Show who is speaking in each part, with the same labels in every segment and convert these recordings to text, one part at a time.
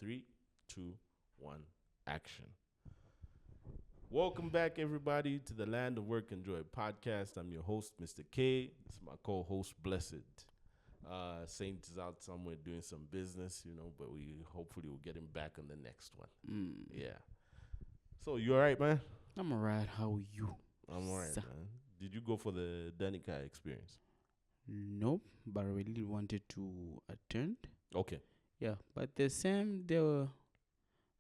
Speaker 1: 3, 2, 1, action. Welcome back, everybody, to the Land of Work and Joy podcast. I'm your host, Mr. K. It's my co-host, Blessed. Saint is out somewhere doing some business, but we hopefully will get him back on the next one. Yeah. So, you all right, man?
Speaker 2: I'm all right. How are you?
Speaker 1: I'm all right, man. Did you go for the Danica experience?
Speaker 2: Nope, but I really wanted to attend.
Speaker 1: Okay.
Speaker 2: Yeah, but there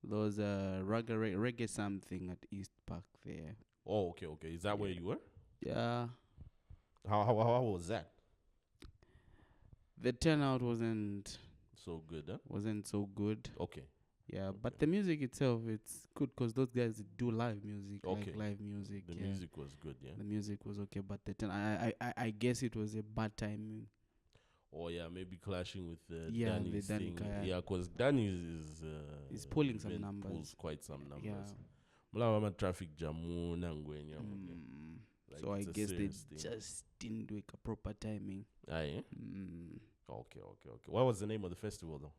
Speaker 2: was a reggae something at East Park there.
Speaker 1: Oh, okay. Is that where you were?
Speaker 2: Yeah.
Speaker 1: How was that?
Speaker 2: The turnout wasn't
Speaker 1: so good, huh?
Speaker 2: Wasn't so good.
Speaker 1: Okay.
Speaker 2: Yeah, but the music itself, it's good because those guys do live music.
Speaker 1: Okay.
Speaker 2: Like live music.
Speaker 1: The music was good, yeah.
Speaker 2: The music was okay, but I guess it was a bad timing.
Speaker 1: Oh yeah, maybe clashing with
Speaker 2: Danny's
Speaker 1: thing.
Speaker 2: Danica,
Speaker 1: Yeah, because Danny is
Speaker 2: pulling some numbers.
Speaker 1: Pulls quite some numbers.
Speaker 2: Yeah.
Speaker 1: Mula traffic jamu nangwenya.
Speaker 2: So I guess they just didn't do a proper timing.
Speaker 1: Aye. Okay. What was the name of the festival though?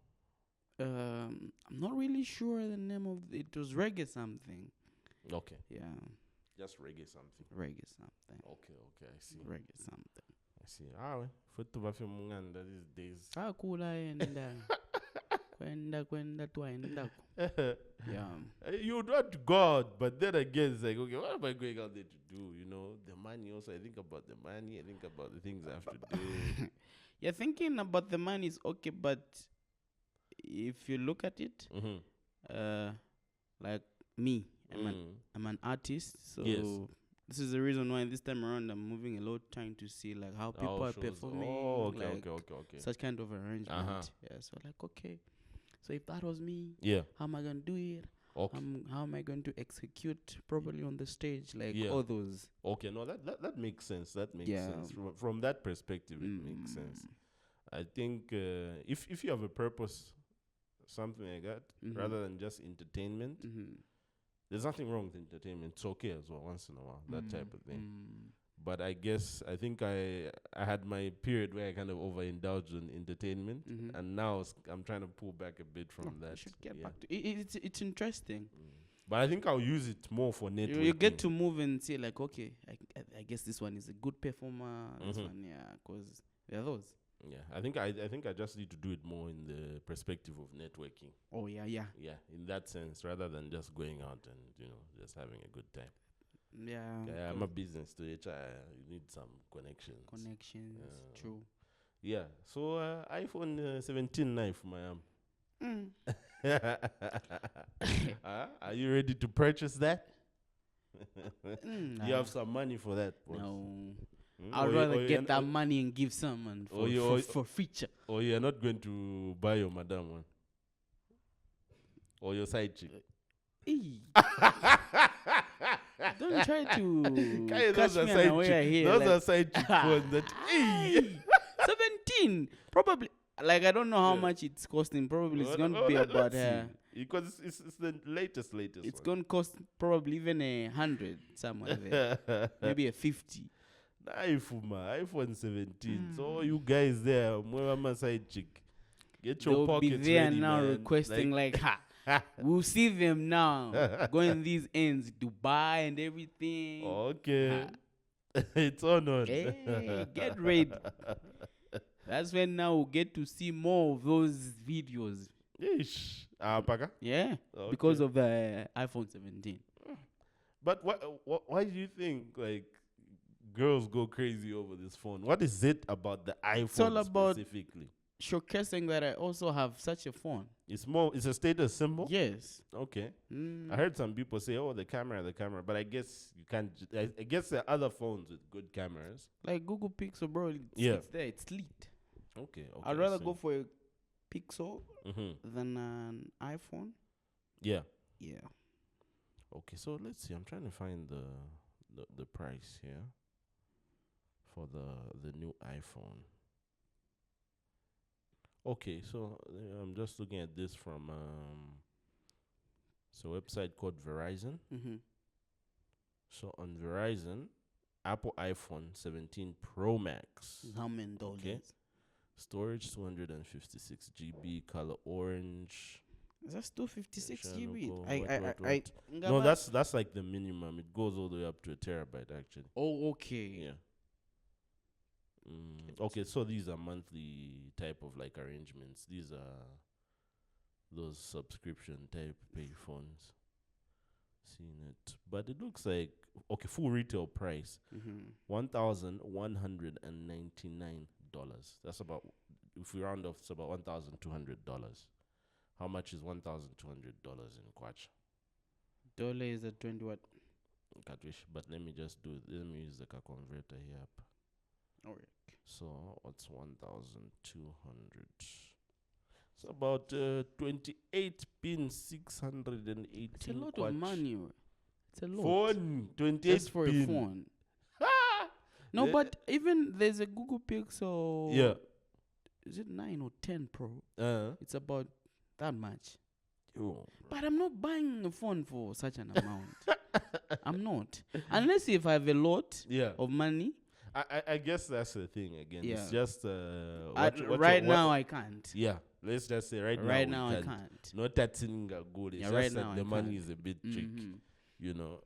Speaker 2: I'm not really sure the name of it. Was reggae something.
Speaker 1: Okay.
Speaker 2: Yeah.
Speaker 1: Just reggae something.
Speaker 2: Reggae something.
Speaker 1: Okay, I see.
Speaker 2: Reggae something.
Speaker 1: I see. Futu bafi munganda these days.
Speaker 2: Kula enda. Kwenda twaenda. Yeah.
Speaker 1: You would want to go out, but then again, it's like, okay, what am I going out there to do? The money also. I think about the money. I think about the things I have to do.
Speaker 2: Yeah, thinking about the money is okay, but if you look at it, like me, I'm an artist, so
Speaker 1: yes.
Speaker 2: This is the reason why this time around I'm moving a lot, trying to see like how people are performing.
Speaker 1: Oh, okay,
Speaker 2: like
Speaker 1: okay.
Speaker 2: Such kind of arrangement. Yeah, so like okay, so if that was me, how am I gonna do it?
Speaker 1: Okay.
Speaker 2: How am I going to execute properly on the stage? Like all those.
Speaker 1: Okay, no, that makes sense. That makes sense. From that perspective, it makes sense. I think if you have a purpose, something like that, rather than just entertainment, there's nothing wrong with entertainment. It's okay as well, once in a while, that type of thing. But I think I had my period where I kind of overindulged in entertainment, and now I'm trying to pull back a bit from that.
Speaker 2: You should get back to it. It's interesting.
Speaker 1: But I think I'll use it more for networking.
Speaker 2: You get to move and say like, okay, I guess this one is a good performer. This one, because there are those.
Speaker 1: Yeah, I think I just need to do it more in the perspective of networking.
Speaker 2: Oh yeah.
Speaker 1: Yeah, in that sense, rather than just going out and just having a good time.
Speaker 2: Yeah.
Speaker 1: I'm a business to HR. You need some connections.
Speaker 2: True.
Speaker 1: Yeah. So iPhone 17 knife, my are you ready to purchase that? You have some money for that? Boss?
Speaker 2: No. I'd rather get that money and give someone for feature.
Speaker 1: Or you're not going to buy your madam one? Or your side chick?
Speaker 2: Don't try to catch me unaware here.
Speaker 1: Those are side chick ones that
Speaker 2: 17 probably. Like I don't know how much it's costing. Probably it's going to be about
Speaker 1: because it's the latest.
Speaker 2: It's going to cost probably even 100 somewhere there. Maybe 50.
Speaker 1: iPhone 17. So you guys there, my side chick, get your
Speaker 2: They'll
Speaker 1: pockets
Speaker 2: be there
Speaker 1: ready,
Speaker 2: now
Speaker 1: man.
Speaker 2: requesting like we'll see them now going these ends, Dubai and everything.
Speaker 1: Okay. It's on.
Speaker 2: Hey, get ready. That's when now we'll get to see more of those videos.
Speaker 1: Ish.
Speaker 2: Yeah.
Speaker 1: Okay.
Speaker 2: Because of the iPhone 17.
Speaker 1: But why do you think like girls go crazy over this phone? What is it about the iPhone
Speaker 2: it's all about
Speaker 1: specifically?
Speaker 2: Showcasing that I also have such a phone.
Speaker 1: It's a status symbol?
Speaker 2: Yes.
Speaker 1: Okay. I heard some people say, oh, the camera, but I guess you can't. I guess there are other phones with good cameras.
Speaker 2: Like Google Pixel, bro. It's there. It's lit.
Speaker 1: Okay.
Speaker 2: I'd rather go for a Pixel than an iPhone.
Speaker 1: Yeah.
Speaker 2: Yeah.
Speaker 1: Okay, so let's see. I'm trying to find the price here for the new iPhone. Okay, so I'm just looking at this from a website called Verizon. So on Verizon, Apple iPhone 17 Pro Max.
Speaker 2: How many dollars?
Speaker 1: Okay. Storage 256 GB, color orange.
Speaker 2: That's 256 GB.
Speaker 1: What? No, that's like the minimum. It goes all the way up to a terabyte, actually.
Speaker 2: Oh, okay.
Speaker 1: Yeah. Okay, so these are monthly type of like arrangements. These are those subscription type pay phones. Seen it, but it looks like full retail price $1,199. That's about, if we round off, it's about $1,200. How much is $1,200 in kwacha?
Speaker 2: Dollar is at 20 what?
Speaker 1: But let me use the converter here.
Speaker 2: All right.
Speaker 1: So what's 1,200? It's about 28 pin 618.
Speaker 2: It's a lot of money. It's a lot.
Speaker 1: Phone 28
Speaker 2: just for
Speaker 1: pin.
Speaker 2: a phone. No, but even there's a Google Pixel.
Speaker 1: Yeah.
Speaker 2: Is it 9 or 10 Pro? It's about that much.
Speaker 1: Oh,
Speaker 2: but I'm not buying a phone for such an amount. I'm not. Unless if I have a lot of money.
Speaker 1: I guess that's the thing again.
Speaker 2: Yeah.
Speaker 1: It's just
Speaker 2: now I can't.
Speaker 1: Yeah. Let's just say right now I can't. Not that thing good. It's just
Speaker 2: right
Speaker 1: that
Speaker 2: now
Speaker 1: the money is a bit tricky. You know,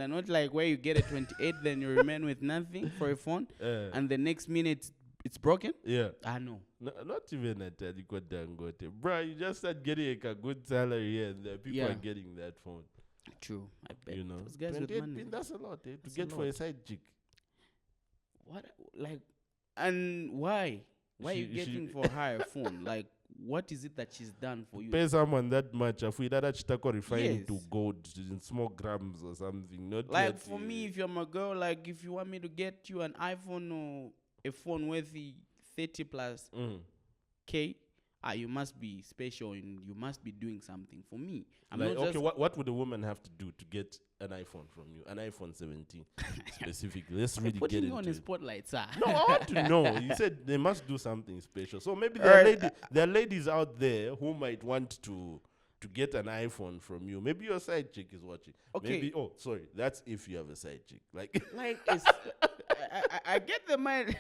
Speaker 2: not like where you get a 28 then you remain with nothing for a phone and the next minute it's broken. I know.
Speaker 1: Not even at Aliko Dangote, bro. You just start getting a good salary here and there. People are getting that phone.
Speaker 2: True, I bet.
Speaker 1: You know,
Speaker 2: those guys with money.
Speaker 1: That's a lot to get for a side chick.
Speaker 2: What, like, and why? Why are you getting for her a phone? Like, what is it that she's done for you?
Speaker 1: Pay someone that much. If we that refining to gold in small grams or something. Not
Speaker 2: like for me, if you're my girl, like if you want me to get you an iPhone or a phone worth 30 plus K, you must be special and you must be doing something for me. I'm
Speaker 1: like,
Speaker 2: not
Speaker 1: what would a woman have to do to get an iPhone from you? An iPhone 17 specifically. Let's really get into it.
Speaker 2: On a spotlight, sir.
Speaker 1: No, I want to know. You said they must do something special. So maybe there are ladies out there who might want to get an iPhone from you. Maybe your side chick is watching.
Speaker 2: Okay.
Speaker 1: Maybe, that's if you have a side chick. Like
Speaker 2: it's, I get the mind.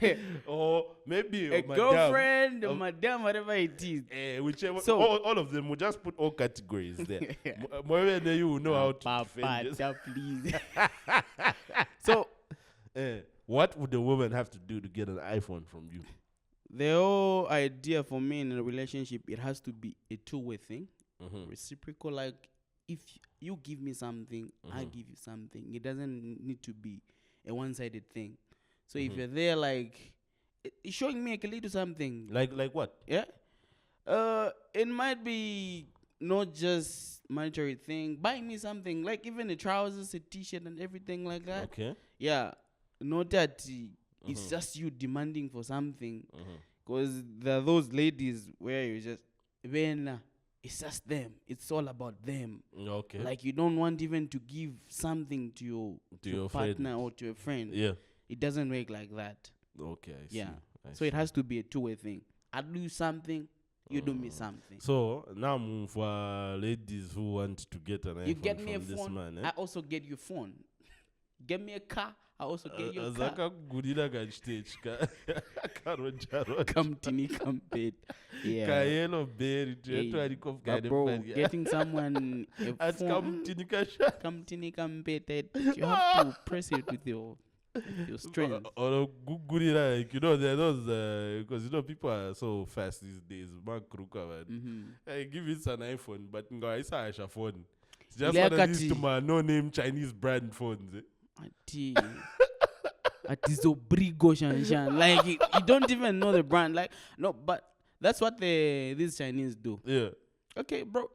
Speaker 1: Or maybe
Speaker 2: a girlfriend, a madam, whatever it is.
Speaker 1: Whichever. So all of them will just put all categories there. Then you will know how to defend this.
Speaker 2: Please. So,
Speaker 1: what would the woman have to do to get an iPhone from you?
Speaker 2: The whole idea for me in a relationship, it has to be a two-way thing. Reciprocal. Like, if you give me something, I give you something. It doesn't need to be a one-sided thing. So if you're there, like, it's showing me I can lead to something.
Speaker 1: Like what?
Speaker 2: Yeah. It might be not just monetary thing. Buying me something, like even the trousers, a t-shirt, and everything like that.
Speaker 1: Okay.
Speaker 2: Yeah. Not that it's just you demanding for something. Because there are those ladies where you just, it's just them. It's all about them.
Speaker 1: Okay.
Speaker 2: Like you don't want even to give something to your partner or to a friend.
Speaker 1: Yeah.
Speaker 2: It doesn't work like that.
Speaker 1: Okay, I see.
Speaker 2: Yeah. So it has to be a two-way thing. I do something, you do me something.
Speaker 1: So now for ladies who want to get an iPhone,
Speaker 2: you get me a
Speaker 1: this
Speaker 2: phone,
Speaker 1: man,
Speaker 2: I also get you phone. Get me a car, I also get you a car. Come tini compete. Yeah. Bro, getting someone a phone. Come tini compete. You have to press it with your strength.
Speaker 1: Or good, like, there are those because people are so fast these days. I give it an iPhone, but it's a phone. It's just one of these no-name Chinese brand phones.
Speaker 2: Like you don't even know the brand. Like no, but that's what these Chinese do.
Speaker 1: Yeah.
Speaker 2: Okay, bro.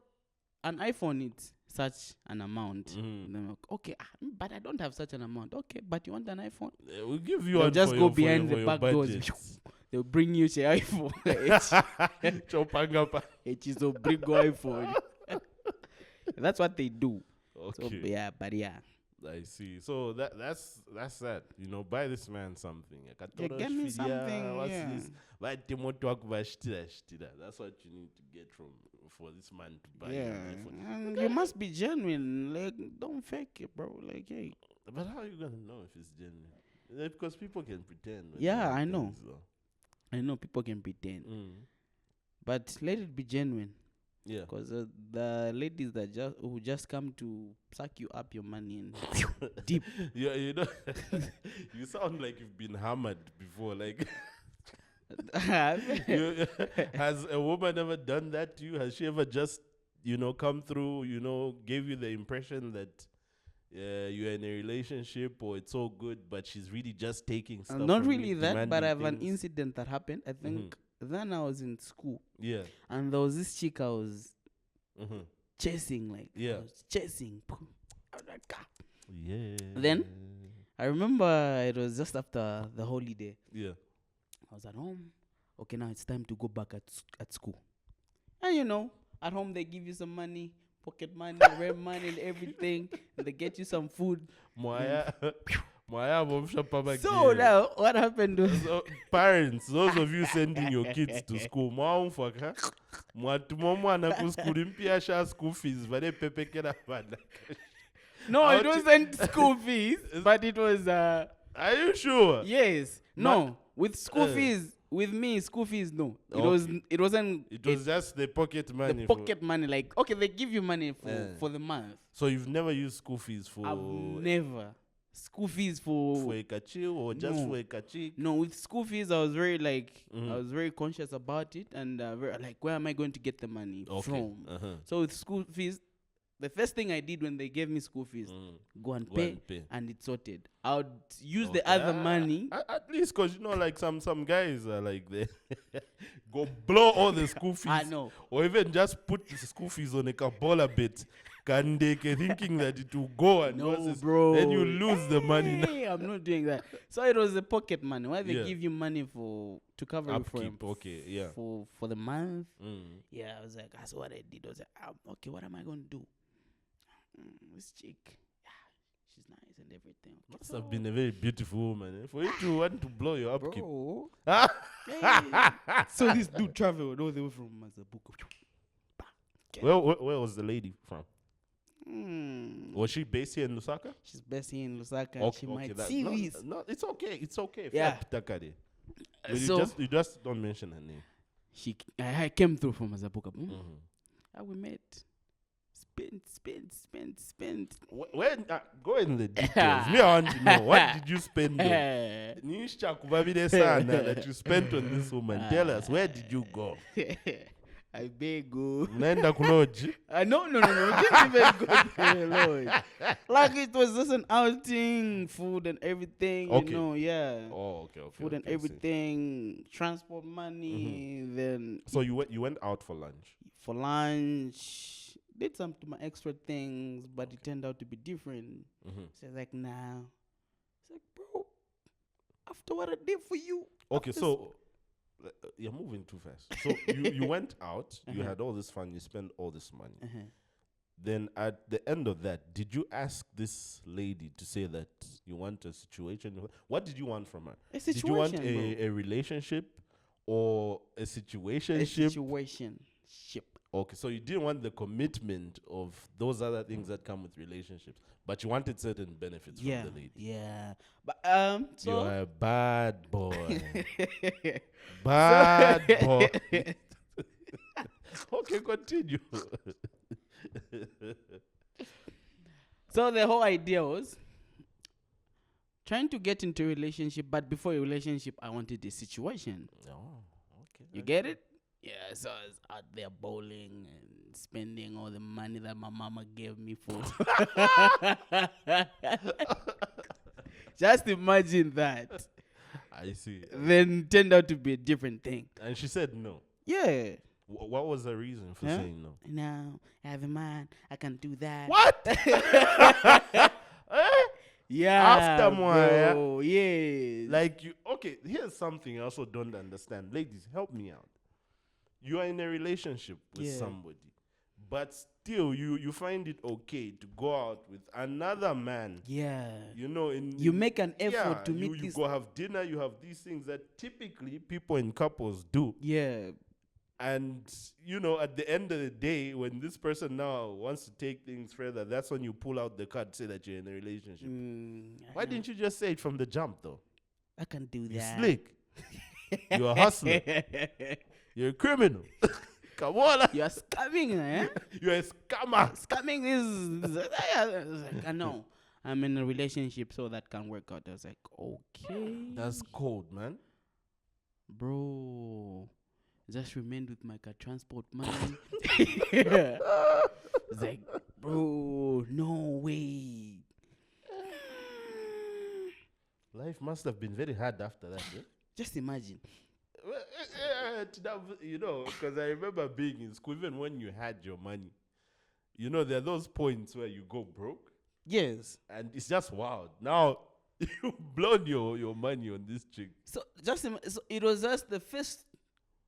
Speaker 2: An iPhone is such an amount. Okay, but I don't have such an amount. Okay, but you want an iPhone?
Speaker 1: We'll give you
Speaker 2: one. Just go behind the back doors. They'll bring you the iPhone. It is a big iPhone. That's what they do.
Speaker 1: Okay.
Speaker 2: So, but yeah.
Speaker 1: I see. So that's that. Buy this man something.
Speaker 2: Get me something.
Speaker 1: What's this? That's what you need to get for this man to buy.
Speaker 2: Yeah. And you must be genuine. Like, don't fake it, bro. Like, hey.
Speaker 1: But how are you gonna know if it's genuine? Because people can pretend.
Speaker 2: Yeah, I know. I know people can pretend. But let it be genuine.
Speaker 1: Yeah.
Speaker 2: Because the ladies that who just come to suck you up your money and deep.
Speaker 1: Yeah, you know, you sound like you've been hammered before. Like, has a woman ever done that to you? Has she ever just, come through, gave you the impression that you're in a relationship or it's all good, but she's really just taking stuff?
Speaker 2: Not
Speaker 1: from
Speaker 2: really
Speaker 1: you,
Speaker 2: that, but I have an
Speaker 1: things?
Speaker 2: incident that happened. I think then I was in school.
Speaker 1: Yeah.
Speaker 2: And there was this chick I was chasing, like,
Speaker 1: yeah.
Speaker 2: I was chasing. I was like, ah.
Speaker 1: Yeah.
Speaker 2: Then I remember it was just after the holiday.
Speaker 1: Yeah.
Speaker 2: I was at home. Okay, now it's time to go back at school. And at home they give you some money, pocket money, rent money, and everything. And they get you some food. So now, what happened was...
Speaker 1: parents, those of you sending your kids to school, school fees,
Speaker 2: no, it wasn't school fees, but it was...
Speaker 1: Are you sure?
Speaker 2: Yes. No, with school fees, with me, school fees, no. It wasn't... It
Speaker 1: was just the pocket money.
Speaker 2: The pocket money, like, okay, they give you money for the month.
Speaker 1: So you've never used school fees for...
Speaker 2: I've never. School fees for
Speaker 1: a kachil or just for a kachik?
Speaker 2: No, with school fees, I was very I was very conscious about it, and where am I going to get the money from? So with school fees, the first thing I did when they gave me school fees, go and pay, and it's sorted. I would use the other money.
Speaker 1: At least, because like some guys are like they go blow all the school fees.
Speaker 2: I know.
Speaker 1: Or even just put the school fees on a Kabola bit. Thinking that it will go and
Speaker 2: bro.
Speaker 1: Then you lose the money.
Speaker 2: Hey, I'm not doing that. So it was a pocket money where they give you money to cover
Speaker 1: upkeep. Okay, yeah.
Speaker 2: For the month. Yeah, I was like, that's what I did. I was like, okay, what am I going to do? This chick, she's nice and everything. Okay,
Speaker 1: must have been a very beautiful woman for you to want to blow your upkeep.
Speaker 2: So this dude traveled all the way from Mazabuko.
Speaker 1: Where was the lady from? Was she based here in Lusaka?
Speaker 2: She's based here in Lusaka. Okay, she might see this.
Speaker 1: No, it's okay. It's okay.
Speaker 2: Yeah.
Speaker 1: You just don't mention her name.
Speaker 2: I came through from Mazabuka. We met. Spent.
Speaker 1: Go in the details. Me, I want to know, what did you spend on? That you spent on this woman. Tell us, where did you go?
Speaker 2: I beg you.
Speaker 1: Nenda kuloji.
Speaker 2: No. We didn't even go to the lodge. Like it was just an outing, food and everything.
Speaker 1: Okay.
Speaker 2: Yeah.
Speaker 1: Oh, okay.
Speaker 2: Food and everything, transport money. Then.
Speaker 1: So you went out for lunch.
Speaker 2: For lunch, did some to my extra things, but it turned out to be different. So it's like, nah. It's like, bro, after what I did for you.
Speaker 1: Okay, so. You're moving too fast. So you went out, you had all this fun, you spent all this money. Then at the end of that, did you ask this lady to say that you want a situation? What did you want from her?
Speaker 2: A situation.
Speaker 1: Did you want a relationship or a situationship?
Speaker 2: A situationship.
Speaker 1: Okay, so you didn't want the commitment of those other things that come with relationships, but you wanted certain benefits from the lady.
Speaker 2: Yeah. But so
Speaker 1: you're a bad boy. Bad boy. Okay, continue.
Speaker 2: So the whole idea was trying to get into a relationship, but before a relationship, I wanted a situation.
Speaker 1: Oh, okay.
Speaker 2: You get it? Yeah, so I was out there bowling and spending all the money that my mama gave me for. Just imagine that.
Speaker 1: I see.
Speaker 2: Then turned out to be a different thing.
Speaker 1: And she said no.
Speaker 2: Yeah.
Speaker 1: What was the reason for saying no?
Speaker 2: No, I have a man. I can do that.
Speaker 1: What?
Speaker 2: Yeah.
Speaker 1: After Moya.
Speaker 2: Bro, yes.
Speaker 1: Like okay, here's something I also don't understand. Ladies, help me out. You are in a relationship with somebody, but still you find it okay to go out with another man.
Speaker 2: Yeah.
Speaker 1: You
Speaker 2: make an effort to meet
Speaker 1: you
Speaker 2: this.
Speaker 1: go have dinner, you have these things that typically people in couples do.
Speaker 2: Yeah.
Speaker 1: And, you know, at the end of the day, when this person now wants to take things further, that's when you pull out the card, say that you're in a relationship. Why didn't you just say it from the jump, though?
Speaker 2: I can do that.
Speaker 1: You're slick. You're a hustler. You're a criminal. Come on.
Speaker 2: You're scamming, eh?
Speaker 1: You're a scammer.
Speaker 2: Scamming is I know. I'm in a relationship, so that can work out. I was like, okay.
Speaker 1: That's cold, man.
Speaker 2: Bro. Just remained with my car transport money. It's like, bro, no way.
Speaker 1: Life must have been very hard after that, eh?
Speaker 2: Just imagine.
Speaker 1: You know, because I remember being in school, even when you had your money, you know, there are those points where you go broke.
Speaker 2: Yes.
Speaker 1: And it's just wild. Now, you've blown your money on this chick.
Speaker 2: So, so it was just the first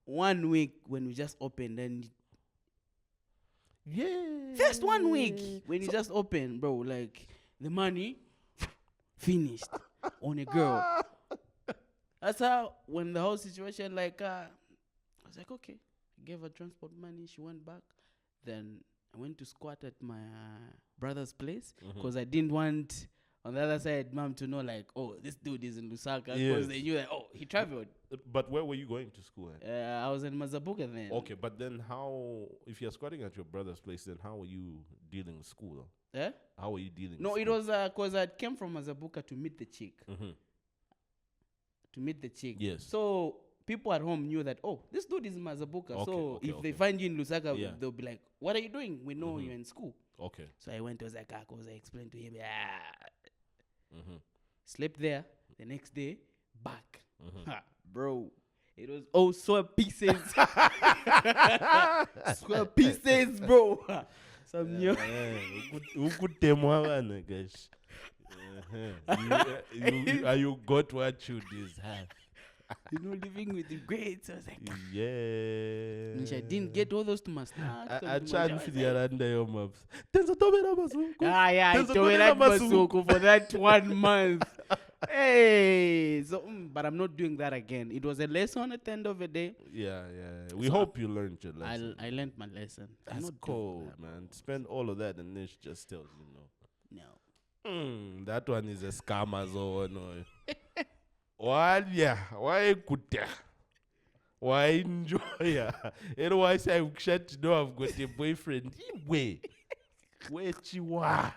Speaker 2: 1 week when we just opened. And
Speaker 1: yeah.
Speaker 2: First 1 week when you just opened, bro, like the money finished on a girl. That's how, when the whole situation, like, I was like, okay. I gave her transport money. She went back. Then I went to squat at my brother's place because I didn't want, on the other side, mom to know, like, oh, this dude is in Lusaka. Because they knew that, oh, he traveled.
Speaker 1: But where were you going to school at?
Speaker 2: I was in Mazabuka then.
Speaker 1: Okay, but then how, if you're squatting at your brother's place, then how were you dealing with school, though?
Speaker 2: Eh?
Speaker 1: How were you dealing
Speaker 2: No,
Speaker 1: with
Speaker 2: it
Speaker 1: school?
Speaker 2: was because I came from Mazabuka to meet the chick. To meet the chick.
Speaker 1: Yes.
Speaker 2: So people at home knew that, oh, this dude is in Mazabuka.
Speaker 1: Okay,
Speaker 2: so if they find you in Lusaka, they'll be like, what are you doing? We know you're in school.
Speaker 1: Okay.
Speaker 2: So I went to Osaka because I explained to him, slept there. The next day, back. Bro, it was all square pieces. Square pieces, bro. Some new.
Speaker 1: Who could tell me, guys? You got what you deserve.
Speaker 2: You know, living with the greats. I was like,
Speaker 1: yeah.
Speaker 2: I didn't get all those to my snacks.
Speaker 1: I tried to figure out your maps. Tenzo Tobera Masuku.
Speaker 2: I told that Masuku for that 1 month. Hey, so but I'm not doing that again. It was a lesson at the end of the day.
Speaker 1: Yeah. We hope you learned your lesson.
Speaker 2: I learned my lesson.
Speaker 1: That's cold, man. Spend all of that and Nish just tells you no. That one is a scammer, so no. Why could why enjoy ya? Otherwise, I would shut to know I've got a boyfriend. Where Chiwa?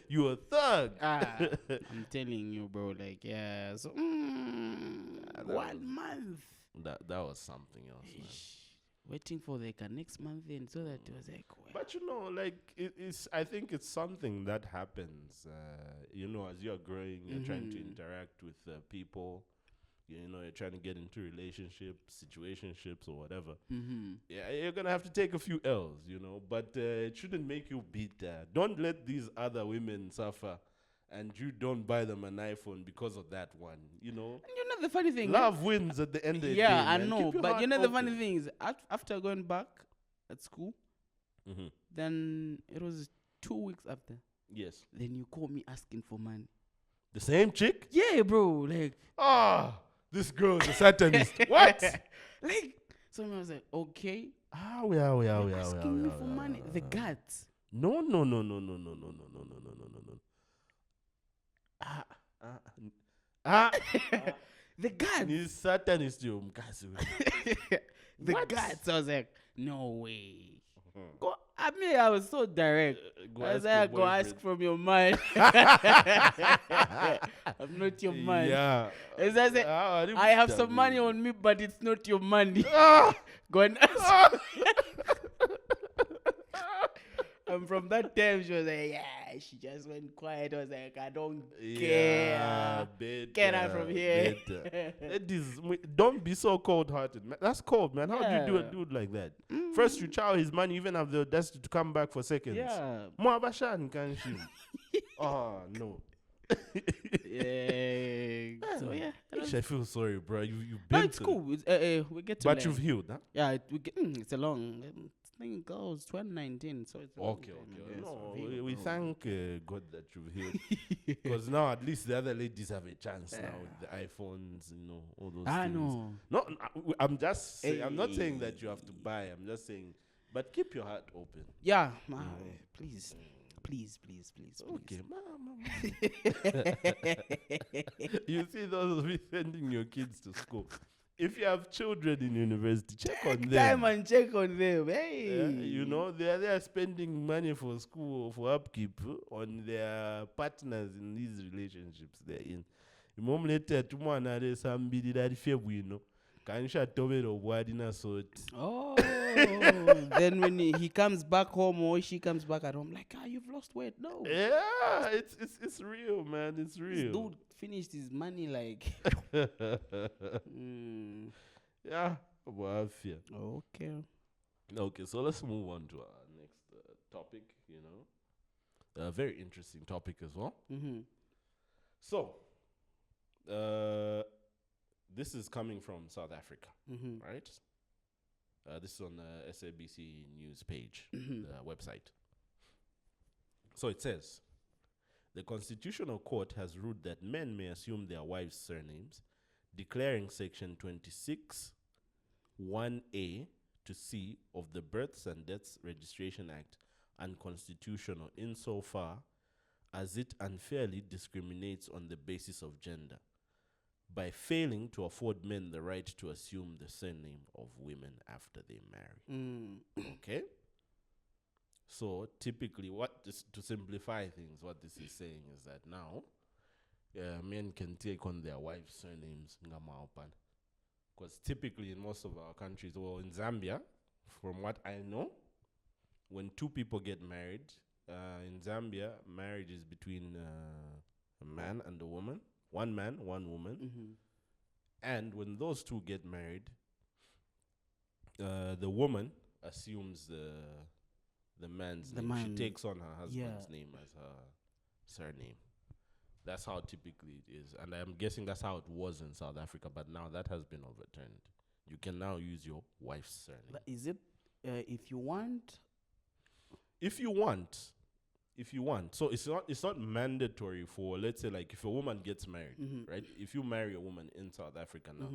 Speaker 1: You're a thug.
Speaker 2: I'm telling you, bro. Like, yeah. So, 1 month.
Speaker 1: That was something else, man.
Speaker 2: Waiting for like next month and so that it was like, well.
Speaker 1: But you know, like it's I think it's something that happens you know, as you're growing, you're trying to interact with people, you know, you're trying to get into relationships, situationships or whatever. Yeah, you're gonna have to take a few L's, you know, but it shouldn't make you bitter. Don't let these other women suffer and you don't buy them an iPhone because of that one, you know.
Speaker 2: And you know the funny thing,
Speaker 1: love wins at the end of the day.
Speaker 2: Yeah, I know, but you know the funny thing is, after going back at school, then it was 2 weeks after.
Speaker 1: Yes.
Speaker 2: Then you call me asking for money.
Speaker 1: The same chick?
Speaker 2: Yeah, bro. Like,
Speaker 1: this girl's a satanist. What?
Speaker 2: Like, so I was like, okay.
Speaker 1: Asking
Speaker 2: me for money. The guts.
Speaker 1: No.
Speaker 2: The guts.
Speaker 1: He's satanist, you.
Speaker 2: The guts. I was like, no way. Go. I mean, I was so direct. I was like, go ask from your man. I'm not your man.
Speaker 1: Yeah.
Speaker 2: As I said, I have some money on me, but it's not your money. Go and ask. And from that time, she was like, yeah, she just went quiet. I was like, I don't care. Get out from here.
Speaker 1: Don't be so cold-hearted, man. That's cold, man. How do you do a dude like that? First, you chow his money, even have the audacity to come back for seconds.
Speaker 2: Yeah.
Speaker 1: Moabashan, can't you? Oh, no.
Speaker 2: Yeah. So, yeah.
Speaker 1: I feel sorry, bro. You've
Speaker 2: No,
Speaker 1: been
Speaker 2: it's cool. We get to
Speaker 1: But
Speaker 2: learn.
Speaker 1: you've healed, huh?
Speaker 2: Yeah, it's a long... think it was 2019. So it's
Speaker 1: okay. No, we thank God that you've healed. Because now at least the other ladies have a chance now with the iPhones, all those things.
Speaker 2: know.
Speaker 1: No, I'm just saying, I'm not saying that you have to buy. I'm just saying, but keep your heart open.
Speaker 2: Yeah, please.
Speaker 1: Okay, mama. You see those of you sending your kids to school. If you have children in university, check on them.
Speaker 2: Time and check on them. Hey,
Speaker 1: they're spending money for school, for upkeep on their partners in these relationships they're in. Mom later tomorrow there's somebody that fear
Speaker 2: oh, then when he comes back home or she comes back at home, like, you've lost weight. No.
Speaker 1: Yeah, it's real, man. It's real.
Speaker 2: This dude finished his money like.
Speaker 1: Yeah, well, I fear.
Speaker 2: Okay,
Speaker 1: so let's move on to our next topic. A very interesting topic as well.
Speaker 2: Mm-hmm.
Speaker 1: So, this is coming from South Africa, right? This is on the SABC News page, the website. So it says, the Constitutional Court has ruled that men may assume their wives' surnames, declaring Section 26, 1A to C of the Births and Deaths Registration Act unconstitutional insofar as it unfairly discriminates on the basis of gender, by failing to afford men the right to assume the surname of women after they marry. Okay? So typically, to simplify things, what this is saying is that now men can take on their wives' surnames. Because typically in most of our countries, well, in Zambia, from what I know, when two people get married, in Zambia, marriage is between a man and a woman. One man, one woman. And when those two get married, the woman assumes the man's name. She takes on her husband's name as her surname. That's how typically it is. And I'm guessing that's how it was in South Africa, but now that has been overturned. You can now use your wife's surname.
Speaker 2: But is it if you want?
Speaker 1: If you want. So it's not mandatory for, let's say, like if a woman gets married, right? If you marry a woman in South Africa now,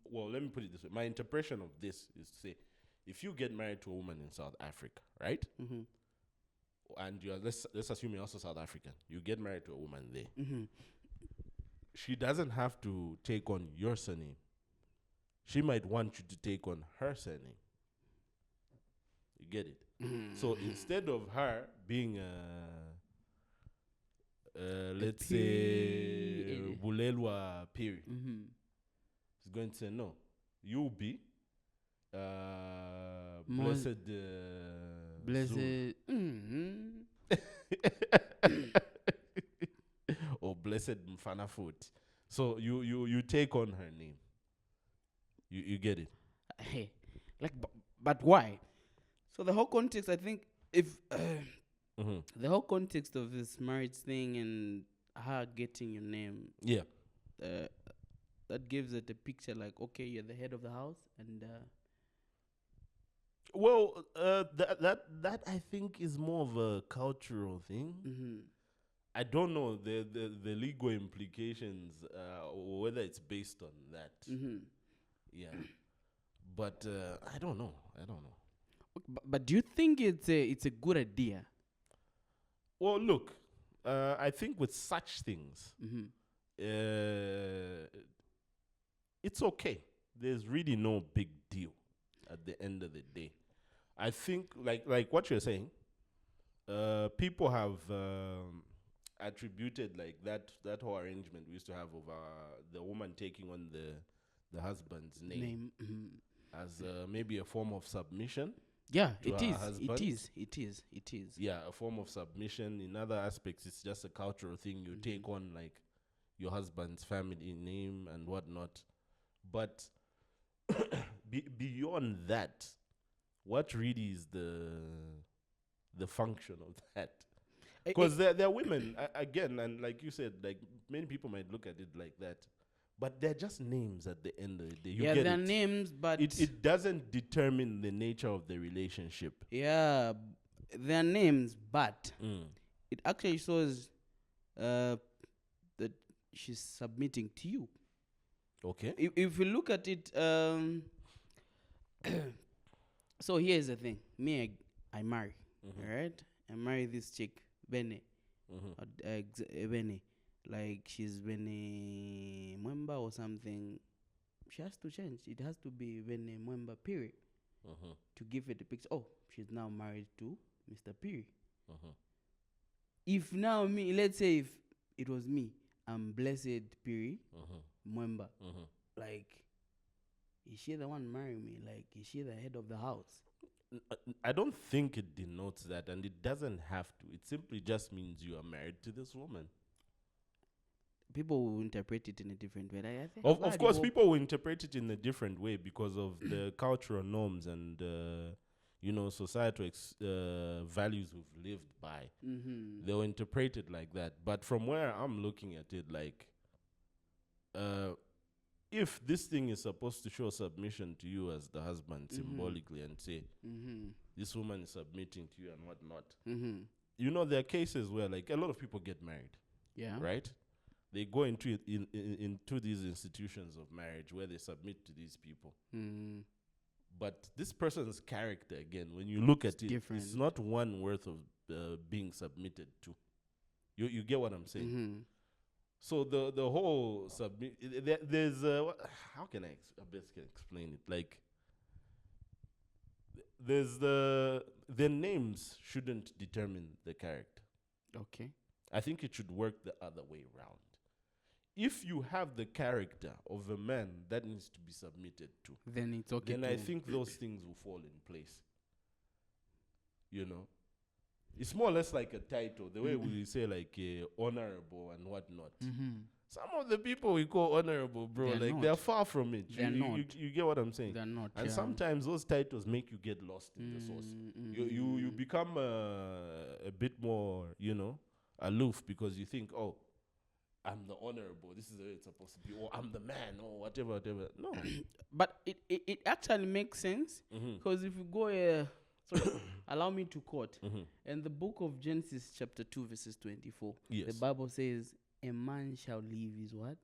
Speaker 1: well, let me put it this way. My interpretation of this is to say, if you get married to a woman in South Africa, right? And you're let's assume you're also South African. You get married to a woman there. She doesn't have to take on your surname. She might want you to take on her surname. You get it? So instead of her being let's say Bulelwa Piri, she's going to say no. You'll be blessed or blessed Mfana Foot. So you take on her name. You get it?
Speaker 2: Hey, but why? So the whole context, I think, if the whole context of this marriage thing and her getting your name, that gives it a picture like, okay, you're the head of the house, and
Speaker 1: well, that I think is more of a cultural thing. I don't know the legal implications, or whether it's based on that. Yeah, but I don't know.
Speaker 2: But do you think it's a good idea?
Speaker 1: Well, look, I think with such things, it's okay. There's really no big deal at the end of the day. I think, like what you're saying, people have attributed like that whole arrangement we used to have of the woman taking on the husband's name as maybe a form of submission.
Speaker 2: Yeah, it is.
Speaker 1: Yeah, a form of submission. In other aspects, it's just a cultural thing. You take on like your husband's family name and whatnot. But beyond that, what really is the function of that? Because there are women, again, and like you said, like many people might look at it like that. but they're just names at the end of the day.
Speaker 2: Yeah, they're names, but
Speaker 1: it doesn't determine the nature of the relationship.
Speaker 2: Yeah, they're names, but it actually shows that she's submitting to you.
Speaker 1: Okay.
Speaker 2: If you look at it, so here's the thing. Me, I marry, right? I marry this chick, Bene. Bene. Like, she's Bene Mwemba or something. She has to change. It has to be Bene Mwemba, period. To give it a picture. Oh, she's now married to Mr. Piri. If now me, let's say if it was me, I'm Blessed Piri Mwemba. Like, is she the one marrying me? Like, is she the head of the house?
Speaker 1: I don't think it denotes that, and it doesn't have to. It simply just means you are married to this woman.
Speaker 2: People will interpret it in a different way. I think
Speaker 1: of course, people will interpret it in a different way because of the cultural norms and societal values we've lived by. They'll interpret it like that. But from where I'm looking at it, like, if this thing is supposed to show submission to you as the husband symbolically and say, this woman is submitting to you and whatnot, there are cases where, like, a lot of people get married.
Speaker 2: Yeah.
Speaker 1: Right? They go into these institutions of marriage where they submit to these people. But this person's character, again, when you look at it,
Speaker 2: different.
Speaker 1: It's not one worth of being submitted to. You get what I'm saying? So the whole there's how can I best explain it? Like, there's the names shouldn't determine the character.
Speaker 2: Okay.
Speaker 1: I think it should work the other way around. If you have the character of a man that needs to be submitted to,
Speaker 2: then it's okay.
Speaker 1: Then I think those things will fall in place. It's more or less like a title, the way we say, like, honorable and whatnot. Some of the people we call honorable, bro, they're far from it. You get what I'm saying?
Speaker 2: They're not.
Speaker 1: And sometimes those titles make you get lost in the source. You become a bit more, aloof, because you think, oh, I'm the honorable, this is the way it's supposed to be, or I'm the man, or whatever. No.
Speaker 2: But it actually makes sense, because if you go allow me to quote, in the book of Genesis chapter 2 verses 24, the Bible says, a man shall leave his what?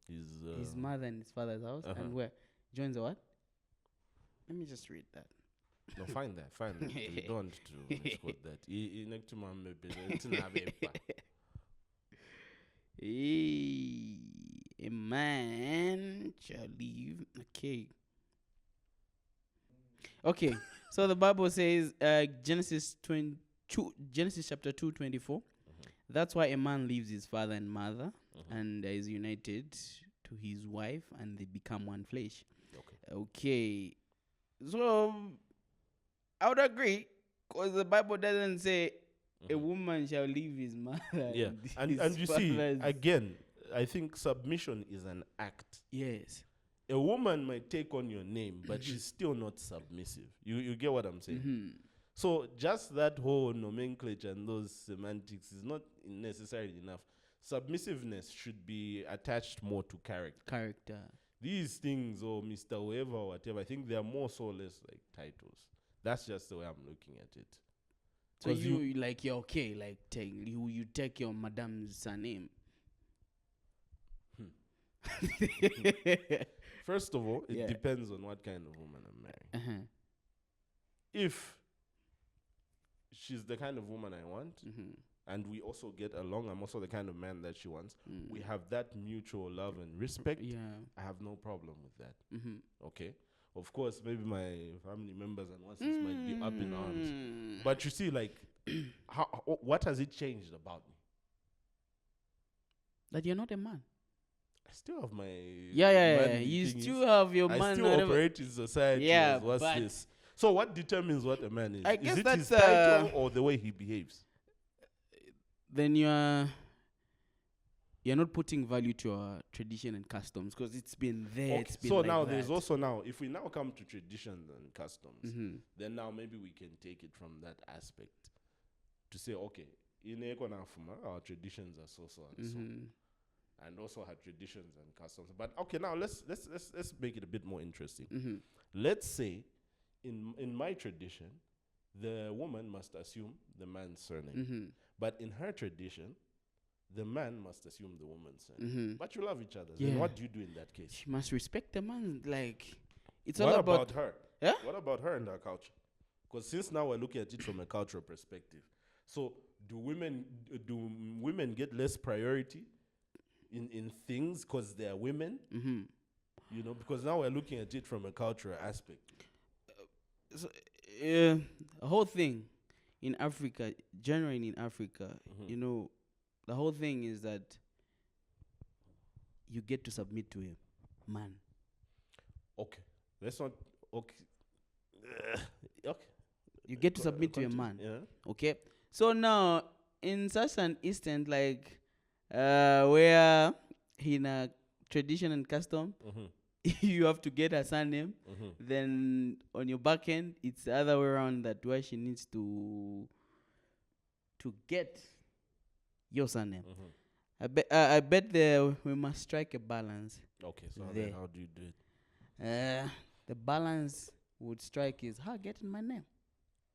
Speaker 2: His mother and his father's house, and where? Joins the what? Let me just read that.
Speaker 1: No, find that. You don't want to misquote that.
Speaker 2: A man shall leave. Okay. So the Bible says, Genesis chapter 2:24. That's why a man leaves his father and mother and is united to his wife, and they become one flesh. Okay. So I would agree, because the Bible doesn't say a woman shall leave his mother.
Speaker 1: Yeah, and you see, again, I think submission is an act.
Speaker 2: Yes.
Speaker 1: A woman might take on your name, but she's still not submissive. You get what I'm saying? So just that whole nomenclature and those semantics is not necessarily enough. Submissiveness should be attached more to character. These things, or Mr. Whoever or whatever, I think they are more so or less like titles. That's just the way I'm looking at it.
Speaker 2: So you're okay, like you take your madam's surname.
Speaker 1: First of all, it depends on what kind of woman I'm marrying. If she's the kind of woman I want, and we also get along, I'm also the kind of man that she wants, we have that mutual love and respect, I have no problem with that. Okay? Of course, maybe my family members and what's this might be up in arms. But you see, like, what has it changed about me?
Speaker 2: That you're not a man.
Speaker 1: I still have my...
Speaker 2: Yeah. You still have your man.
Speaker 1: I still operate in society.
Speaker 2: Yeah,
Speaker 1: what's this? So what determines what a man is?
Speaker 2: I guess
Speaker 1: is it
Speaker 2: that's
Speaker 1: his title or the way he behaves?
Speaker 2: Then you're not putting value to our tradition and customs, because it's been there.
Speaker 1: Okay.
Speaker 2: It's been
Speaker 1: so
Speaker 2: like
Speaker 1: now
Speaker 2: that.
Speaker 1: there's also now, if we now come to traditions and customs, then now maybe we can take it from that aspect to say, okay, in Ekonafuma, our traditions are so and so. and also her traditions and customs. But okay, now let's make it a bit more interesting. Let's say in my tradition, the woman must assume the man's surname. But in her tradition, the man must assume the woman's surname. But you love each other. Then what do you do in that case?
Speaker 2: She must respect the man. Like, it's
Speaker 1: what
Speaker 2: all about
Speaker 1: her.
Speaker 2: Yeah?
Speaker 1: What about her and her culture? Because since now we're looking at it from a cultural perspective, so do women get less priority in things because they are women? You know, because now we're looking at it from a cultural aspect.
Speaker 2: The whole thing in Africa, generally in Africa, you know, the whole thing is that you get to submit to a man.
Speaker 1: Okay, let's not. Okay, okay.
Speaker 2: You get to submit to a man.
Speaker 1: Yeah.
Speaker 2: Okay. So now, in such an instant, like where in a tradition and custom, you have to get a surname. Then on your back end, it's the other way around, that where she needs to get your surname. I bet we must strike a balance.
Speaker 1: Okay, so then how do you do it?
Speaker 2: The balance would strike is her getting my name.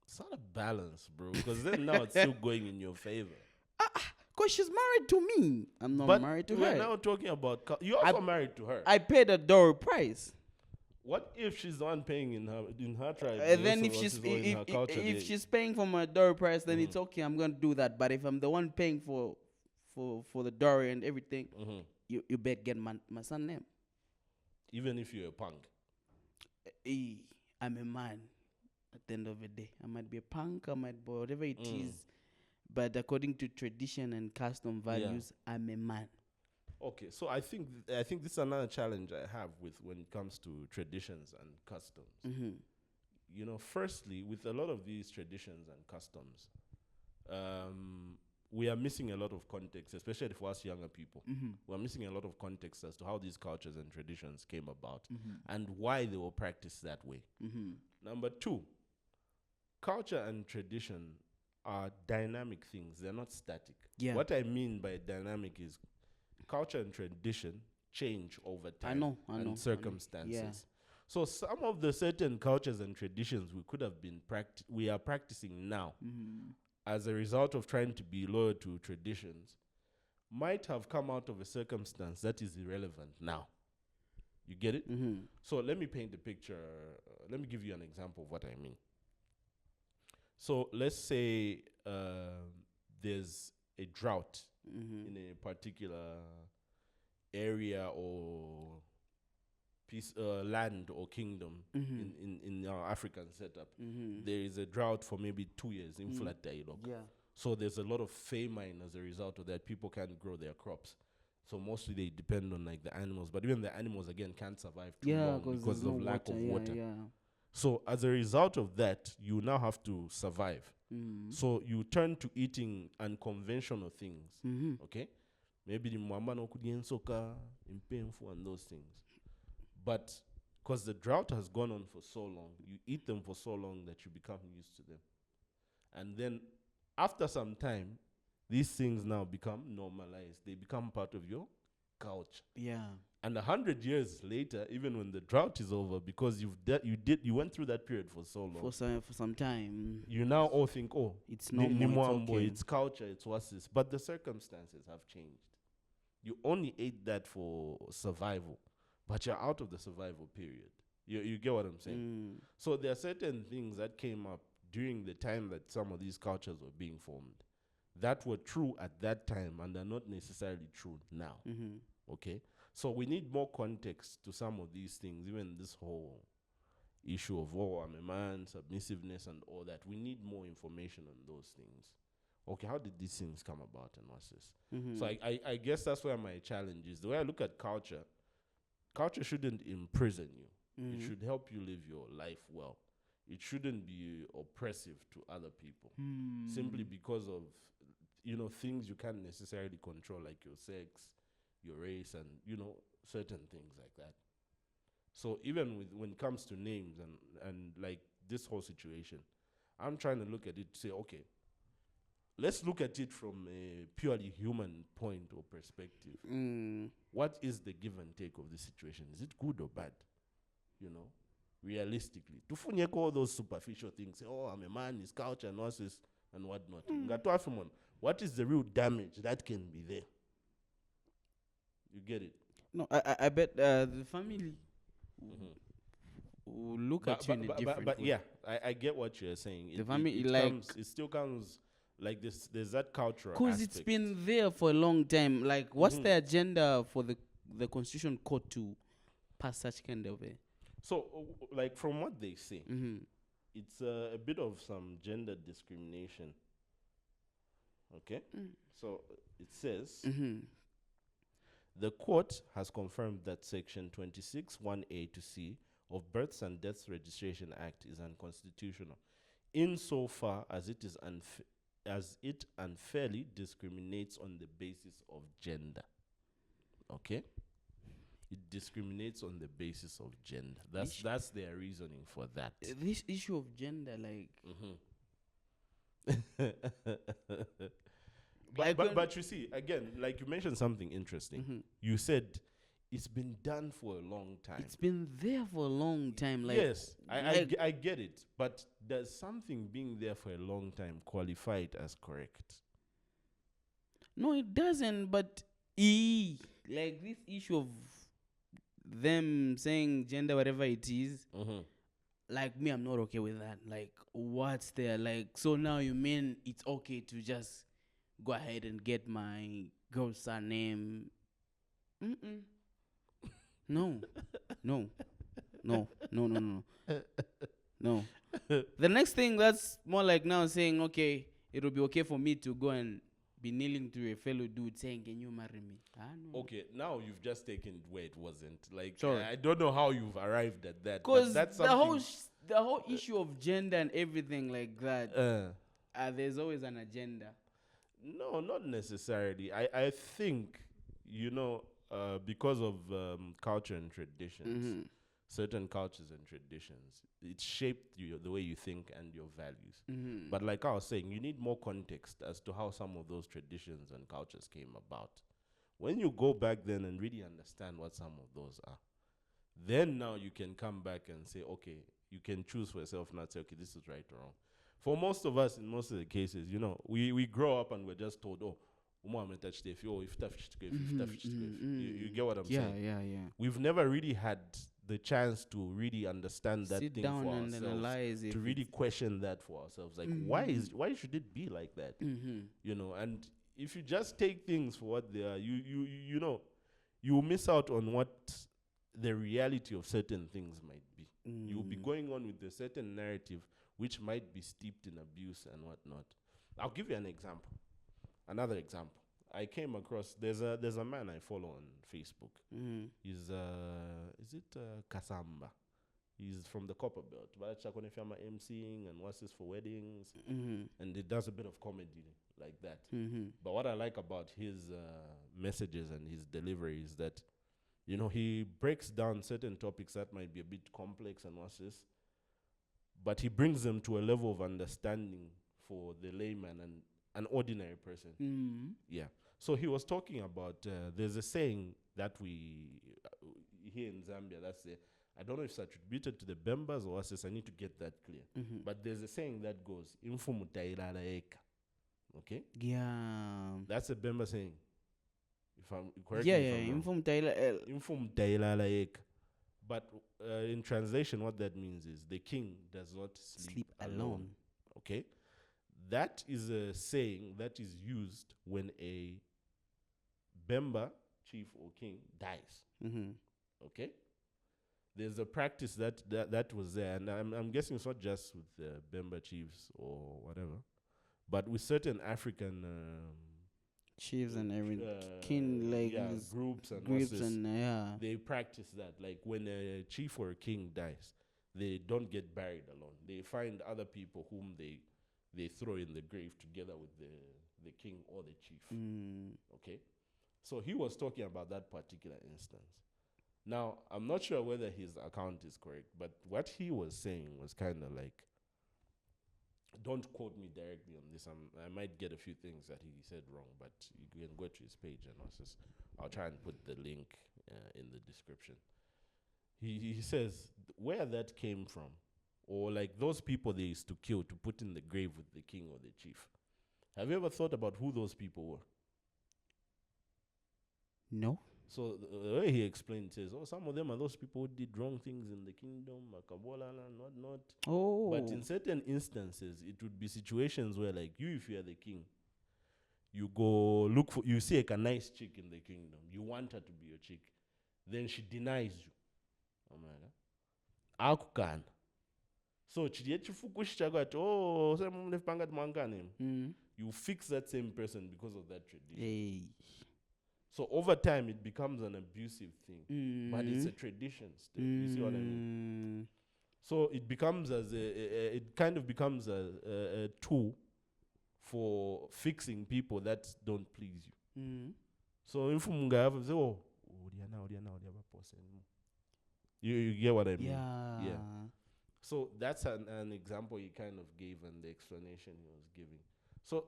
Speaker 1: It's not a balance, bro, because then now it's still going in your favor.
Speaker 2: Because she's married to me. I'm not married to her.
Speaker 1: We're now talking about... You're also married to her.
Speaker 2: I paid a dowry price.
Speaker 1: What if she's the one paying in her tribe?
Speaker 2: Then if she's paying for my dowry price, then it's okay. I'm going to do that. But if I'm the one paying for the dowry and everything, you better get my son's name.
Speaker 1: Even if you're a punk?
Speaker 2: I'm a man. At the end of the day, I might be a punk, I might be whatever it is, but according to tradition and custom values, I'm a man.
Speaker 1: Okay, so I think this is another challenge I have with when it comes to traditions and customs. You know, firstly, with a lot of these traditions and customs, we are missing a lot of context, especially for us younger people. We're missing a lot of context as to how these cultures and traditions came about and why they were practiced that way. Number two, culture and tradition are dynamic things. They're not static. What I mean by dynamic is culture and tradition change over time and circumstances. So some of the certain cultures and traditions we are practicing now as a result of trying to be loyal to traditions might have come out of a circumstance that is irrelevant now. You get it? So let me paint a picture. Let me give you an example of what I mean. So let's say there's a drought in a particular area or land or kingdom in our African setup. There is a drought for maybe 2 years in flat dialogue. So there's a lot of famine as a result of that. People can't grow their crops. So mostly they depend on like the animals, but even the animals again can't survive too long because of lack of water. So as a result of that, you now have to survive. So you turn to eating unconventional things. Okay, maybe the mwamba no kudiensoka, impemfu and those things. But because the drought has gone on for so long, you eat them for so long that you become used to them, and then after some time, these things now become normalized. They become part of your culture. And 100 years later, even when the drought is over, because you went through that period for so long,
Speaker 2: for some time,
Speaker 1: you now all think, oh,
Speaker 2: it's normal,
Speaker 1: it's culture, it's what's this. But the circumstances have changed. You only ate that for survival, but you're out of the survival period. You get what I'm saying? So there are certain things that came up during the time that some of these cultures were being formed that were true at that time and are not necessarily true now. Okay? So we need more context to some of these things, even this whole issue of, oh, I'm a man, submissiveness and all that. We need more information on those things. Okay, how did these things come about and what's this? So I guess that's where my challenge is. The way I look at culture shouldn't imprison you. It should help you live your life well. It shouldn't be oppressive to other people simply because of, things you can't necessarily control, like your sex, your race, and, certain things like that. So even when it comes to names and like this whole situation, I'm trying to look at it to say, okay, let's look at it from a purely human point or perspective. What is the give and take of the situation? Is it good or bad? You know, realistically. Tufunyeko all those superficial things. Say, oh, I'm a man, his culture and nonsense and whatnot. What is the real damage that can be there? You get it?
Speaker 2: No, I bet the family will look at you in a different way.
Speaker 1: Yeah, I get what you're saying.
Speaker 2: The family,
Speaker 1: it still comes like this. There's that cultural
Speaker 2: because it's been there for a long time. Like, what's the agenda for the Constitution Court to pass such kind of a...
Speaker 1: So, like, from what they say, it's a bit of some gender discrimination. Okay? So, it says, the court has confirmed that Section 26, 1A to C of Births and Deaths Registration Act is unconstitutional, insofar as it is as it unfairly discriminates on the basis of gender. Okay? It discriminates on the basis of gender. That's their reasoning for that.
Speaker 2: This issue of gender, like...
Speaker 1: But you see, again, like you mentioned something interesting. You said it's been done for a long time.
Speaker 2: It's been there for a long time. Like,
Speaker 1: yes, I get it. But does something being there for a long time qualify it as correct?
Speaker 2: No, it doesn't. But like this issue of them saying gender, whatever it is, like me, I'm not okay with that. Like, what's there? Like, so now you mean it's okay to just go ahead and get my girl's surname? No. The next thing, that's more like now saying, okay, it will be okay for me to go and be kneeling to a fellow dude saying, can you marry me? No.
Speaker 1: Okay, now you've just taken it where it wasn't. Like,
Speaker 2: sorry.
Speaker 1: I don't know how you've arrived at that.
Speaker 2: Because the whole issue of gender and everything like that, there's always an agenda.
Speaker 1: No, not necessarily. I think, because of culture and traditions, certain cultures and traditions, it shaped the way you think and your values. But like I was saying, you need more context as to how some of those traditions and cultures came about. When you go back then and really understand what some of those are, then now you can come back and say, okay, you can choose for yourself, not say, okay, this is right or wrong. For most of us, in most of the cases, we grow up and we're just told, oh, you get what I'm saying?
Speaker 2: Yeah.
Speaker 1: We've never really had the chance to really understand that thing for ourselves,
Speaker 2: and analyze it,
Speaker 1: to really question that for ourselves. Like, why should it be like that? And if you just take things for what they are, you miss out on what the reality of certain things might be. You'll be going on with a certain narrative which might be steeped in abuse and whatnot. I'll give you an example. Another example. I came across, there's a man I follow on Facebook. He's is it Kasamba? He's from the Copper Belt. But MCing and what's this for weddings, and he does a bit of comedy like that. But what I like about his messages and his delivery is that, he breaks down certain topics that might be a bit complex and what's this, but he brings them to a level of understanding for the layman and an ordinary person. Yeah. So he was talking about, there's a saying that we, here in Zambia, I don't know if it's attributed to the Bembas or what's this, I need to get that clear. But there's a saying that goes, okay?
Speaker 2: Yeah.
Speaker 1: That's a Bemba saying. If I'm correct. But in translation, what that means is the king does not sleep alone. Okay? That is a saying that is used when a Bemba chief or king dies. Okay? There's a practice that was there, and I'm guessing it's not just with the Bemba chiefs or whatever, but with certain African
Speaker 2: chiefs and every king
Speaker 1: groups
Speaker 2: and
Speaker 1: they practice that. Like when a chief or a king dies, they don't get buried alone. They find other people whom they throw in the grave together with the king or the chief. Okay? So he was talking about that particular instance. Now, I'm not sure whether his account is correct, but what he was saying was kind of like, don't quote me directly on this. I might get a few things that he said wrong, but you can go to his page and I'll try and put the link in the description. He says where that came from, or like those people they used to kill to put in the grave with the king or the chief. Have you ever thought about who those people were?
Speaker 2: No.
Speaker 1: So the way he explained says, some of them are those people who did wrong things in the kingdom, makabola and whatnot.
Speaker 2: Oh.
Speaker 1: But in certain instances, it would be situations where, like you, if you are the king, you go you see like a nice chick in the kingdom. You want her to be your chick. Then she denies you. Akukan. So you fix that same person because of that tradition.
Speaker 2: Hey.
Speaker 1: So over time, it becomes an abusive thing, but it's a tradition still. You see what I mean? So it becomes it kind of becomes a tool for fixing people that don't please you. So if you say, you get what I mean? Yeah. So that's an example he kind of gave and the explanation he was giving. So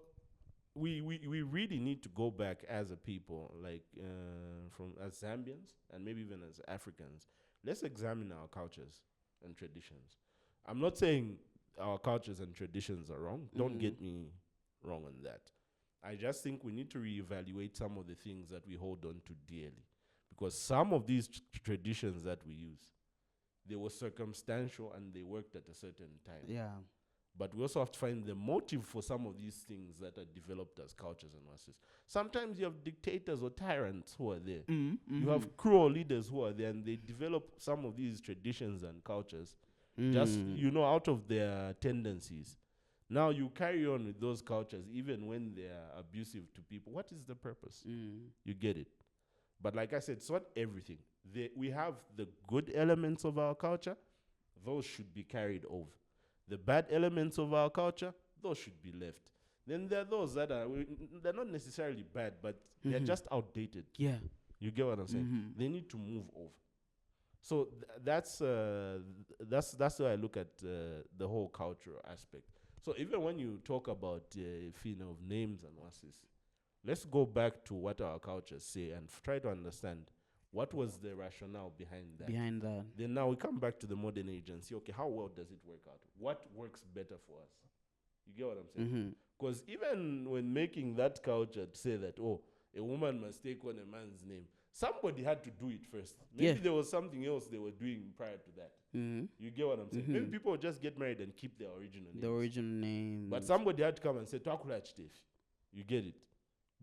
Speaker 1: we really need to go back as a people, like as Zambians and maybe even as Africans. Let's examine our cultures and traditions. I'm not saying our cultures and traditions are wrong. Don't get me wrong on that. I just think we need to reevaluate some of the things that we hold on to dearly. Because some of these traditions that we use, they were circumstantial and they worked at a certain time.
Speaker 2: Yeah.
Speaker 1: But we also have to find the motive for some of these things that are developed as cultures and masses. Sometimes you have dictators or tyrants who are there. You have cruel leaders who are there, and they develop some of these traditions and cultures just, out of their tendencies. Now you carry on with those cultures even when they are abusive to people. What is the purpose? You get it. But like I said, it's not everything. We have the good elements of our culture. Those should be carried over. The bad elements of our culture, those should be left. Then there are those that they're not necessarily bad, but they're just outdated.
Speaker 2: Yeah.
Speaker 1: You get what I'm saying? They need to move over. So that's why I look at the whole cultural aspect. So even when you talk about of names and what's this, let's go back to what our cultures say and try to understand what was the rationale behind that. Then now we come back to the modern age and see, okay, how well does it work out? What works better for us? You get what I'm saying? Because even when making that culture to say that, a woman must take on a man's name, somebody had to do it first. Maybe there was something else they were doing prior to that. You get what I'm saying? Maybe people would just get married and keep their original names.
Speaker 2: The original name.
Speaker 1: But somebody had to come and say, you get it.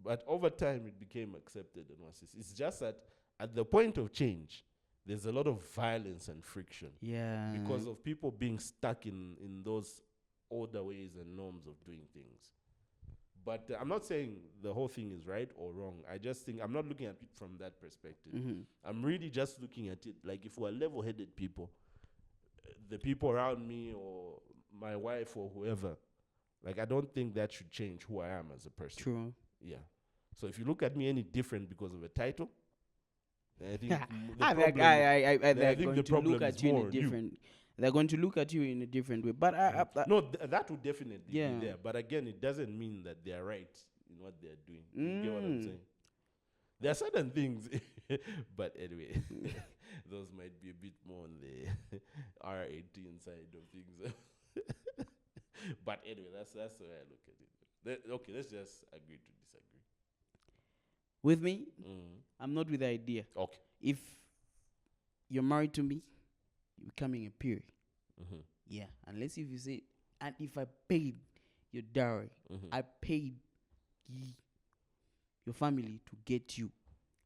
Speaker 1: But over time, it became accepted. And it's just that at the point of change, there's a lot of violence and friction.
Speaker 2: Yeah.
Speaker 1: Because of people being stuck in those older ways and norms of doing things. But I'm not saying the whole thing is right or wrong. I just think I'm not looking at it from that perspective. I'm really just looking at it like if we're level-headed people, the people around me or my wife or whoever, like I don't think that should change who I am as a person.
Speaker 2: True.
Speaker 1: Yeah. So if you look at me any different because of a title, I think
Speaker 2: they're going to look at you in a different. They're going to look at you in a different way. But
Speaker 1: that would definitely be there. But again, it doesn't mean that they're right in what they're doing. You get what I'm saying? There are certain things, but anyway, those might be a bit more on the R18 side of things. But anyway, that's the way I look at it. Okay, let's just agree to disagree.
Speaker 2: With me, I'm not with the idea.
Speaker 1: Okay.
Speaker 2: If you're married to me, you're becoming a peer. Yeah. Unless if you say, and if I paid your dowry, I paid your family to get you.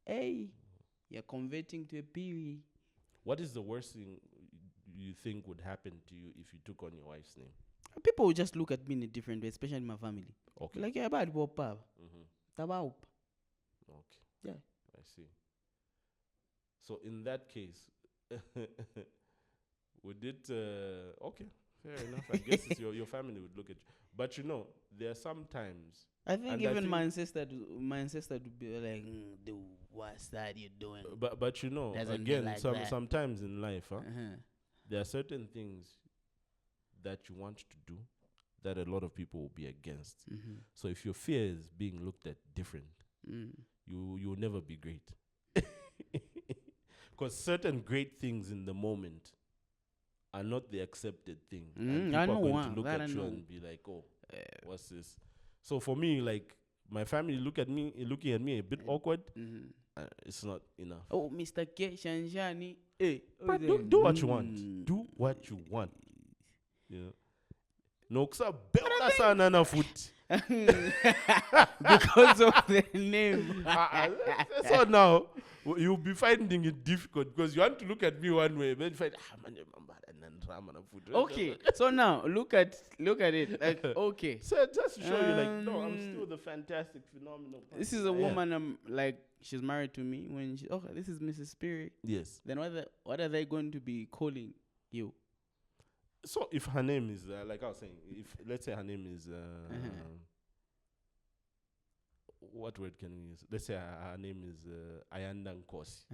Speaker 2: Hey, you're converting to a peer.
Speaker 1: What is the worst thing you think would happen to you if you took on your wife's name?
Speaker 2: People will just look at me in a different way, especially my family.
Speaker 1: Okay.
Speaker 2: Like, yeah, bad papa. Tabaup.
Speaker 1: Okay.
Speaker 2: Yeah.
Speaker 1: I see. So in that case, would it... okay, fair enough. I guess it's your family would look at you. But there are sometimes...
Speaker 2: I think even my ancestor would be like, the worst that you're doing.
Speaker 1: But again, like sometimes in life, there are certain things that you want to do that a lot of people will be against. So if your fear is being looked at different, you'll never be great. Because certain great things in the moment are not the accepted thing. And people are going to look at you and be like, oh, what's this? So for me, like, my family looking at me a bit awkward. It's not enough.
Speaker 2: Oh, Mr. K. Shanshani. Hey,
Speaker 1: but do what you want. Do what you want. Yeah. No, ksa bela sana na foot.
Speaker 2: Because of the name.
Speaker 1: So now you'll be finding it difficult because you want to look at me one way, then you find
Speaker 2: okay. So now look at it. Like, okay.
Speaker 1: So just to show you, like, no, I'm still the fantastic, phenomenal person.
Speaker 2: This is a woman. I'm like, she's married to me. When she, this is Mrs. Spirit.
Speaker 1: Yes.
Speaker 2: Then what are they going to be calling you?
Speaker 1: So if her name is like I was saying, if let's say her name is what word can we use? Let's say her name is Ayanda Nkosi.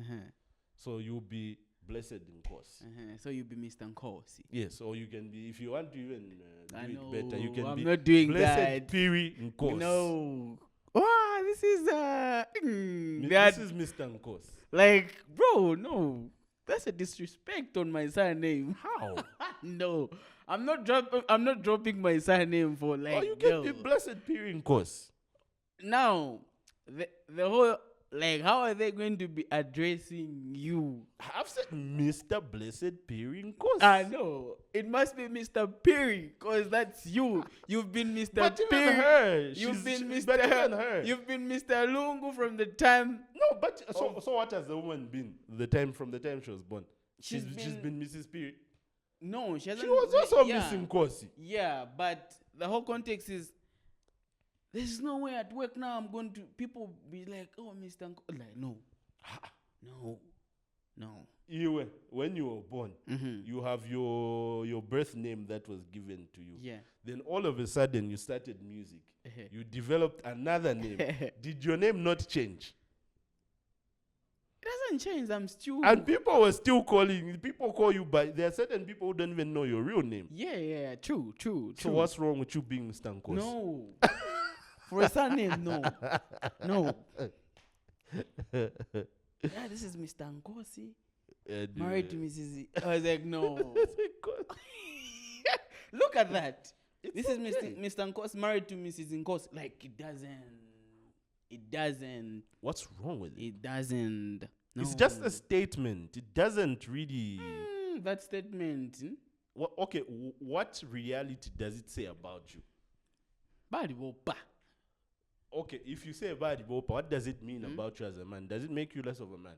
Speaker 1: So you'll be blessed in Nkosi.
Speaker 2: So you'll be Mr. Nkosi.
Speaker 1: Yes, or you can be, if you want to even do it better, you can
Speaker 2: I'm
Speaker 1: be
Speaker 2: not doing
Speaker 1: blessed
Speaker 2: that.
Speaker 1: Piri Nkosi.
Speaker 2: No. Wow, this is
Speaker 1: this is Mr. Nkosi.
Speaker 2: Like, bro, no. That's a disrespect on my surname.
Speaker 1: How?
Speaker 2: No. I'm not dropping my surname for like.
Speaker 1: Oh, you can be blessed Piri Nkosi.
Speaker 2: Now, the whole, like, how are they going to be addressing you?
Speaker 1: I've said Mr. Blessed Piri Nkosi.
Speaker 2: I know. It must be Mr. Piri, because that's you. You've been Mr.
Speaker 1: But
Speaker 2: Piri.
Speaker 1: even her.
Speaker 2: You've been Mr.
Speaker 1: But even her.
Speaker 2: You've been Mr. Lungu from the time.
Speaker 1: No, but so what has the woman been from the time she was born? She's been Mrs. Piri.
Speaker 2: No, she hasn't.
Speaker 1: She was also Mrs. Nkosi.
Speaker 2: Yeah, but the whole context is, there's no way at work now I'm going to, people be like, oh, Mr. Like, no.
Speaker 1: You, when you were born, you have your birth name that was given to you.
Speaker 2: Yeah.
Speaker 1: Then all of a sudden you started music. You developed another name. Did your name not change?
Speaker 2: It doesn't change. I'm still.
Speaker 1: And people were still calling. People call you by. There are certain people who don't even know your real name.
Speaker 2: Yeah. True.
Speaker 1: So what's wrong with you being Mr. Nkosi?
Speaker 2: No. For a surname, no. Yeah, this is Mr. Nkosi. Married to Mrs. I was like, no. Look at that. This is Mr. Nkosi married to Mrs. Nkosi. Like, it doesn't.
Speaker 1: What's wrong with it?
Speaker 2: It doesn't. No.
Speaker 1: It's just a statement. It doesn't really.
Speaker 2: That statement.
Speaker 1: Okay, what reality does it say about you?
Speaker 2: Badi bopa.
Speaker 1: Okay, if you say badi bopa, what does it mean about you as a man? Does it make you less of a man?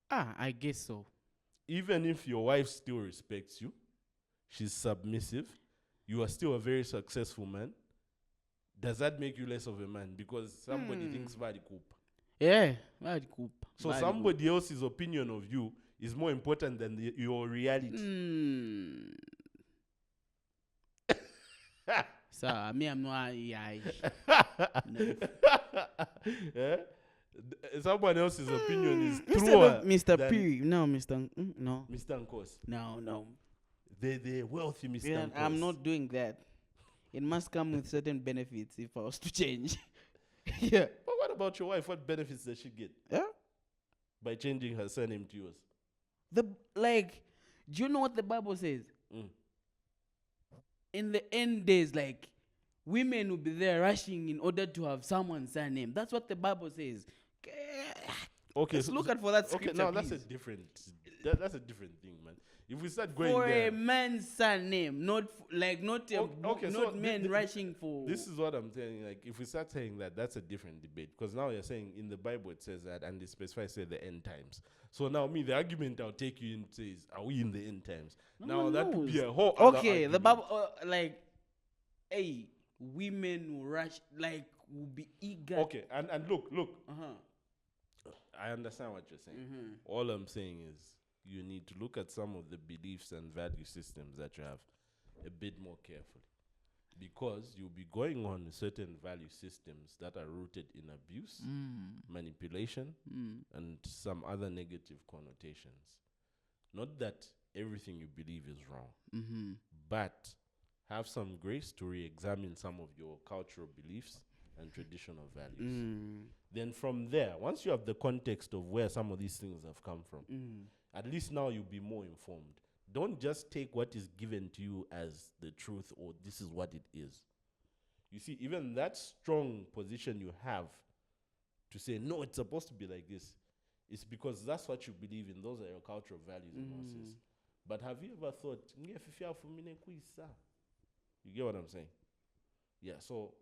Speaker 2: I guess so.
Speaker 1: Even if your wife still respects you, she's submissive, you are still a very successful man, does that make you less of a man? Because somebody thinks badi kupa.
Speaker 2: Yeah, badi kupa.
Speaker 1: So somebody else's opinion of you is more important than your reality.
Speaker 2: So, me, I'm not. No.
Speaker 1: Yeah? Someone else's opinion is
Speaker 2: Instead
Speaker 1: truer
Speaker 2: of Mr.
Speaker 1: than
Speaker 2: P. No, Mr. No.
Speaker 1: Mr. Nkosi.
Speaker 2: No.
Speaker 1: The wealthy Mr.
Speaker 2: Yeah,
Speaker 1: Nkosi.
Speaker 2: I'm not doing that. It must come with certain benefits if I was to change. Yeah.
Speaker 1: But what about your wife? What benefits does she get?
Speaker 2: Yeah.
Speaker 1: By changing her surname to yours?
Speaker 2: Do you know what the Bible says? In the end days, like, women will be there rushing in order to have someone's surname. That's what the Bible says.
Speaker 1: Okay.
Speaker 2: Let's look at for that scripture.
Speaker 1: Okay, now
Speaker 2: please.
Speaker 1: that's a different thing, man. If we start going
Speaker 2: for
Speaker 1: there,
Speaker 2: a man's surname, not men rushing for.
Speaker 1: This is what I'm saying. Like, if we start saying that, that's a different debate. Because now you're saying in the Bible it says that, and it specifies say the end times. So now the argument I'll take you into is, are we in the end times?
Speaker 2: No
Speaker 1: now that
Speaker 2: knows.
Speaker 1: would be a whole other
Speaker 2: okay,
Speaker 1: argument.
Speaker 2: the Bible, hey, women will rush, like, will be eager.
Speaker 1: Okay, and look.
Speaker 2: Uh-huh.
Speaker 1: I understand what you're saying. All I'm saying is you need to look at some of the beliefs and value systems that you have a bit more carefully. Because you'll be going on certain value systems that are rooted in abuse, manipulation, and some other negative connotations. Not that everything you believe is wrong, but have some grace to re-examine some of your cultural beliefs and traditional values. Then from there, once you have the context of where some of these things have come from, at least now you'll be more informed. Don't just take what is given to you as the truth or this is what it is. You see, even that strong position you have to say, no, it's supposed to be like this, it's because that's what you believe in. Those are your cultural values and nonsense. But have you ever thought, you get what I'm saying? Yeah, so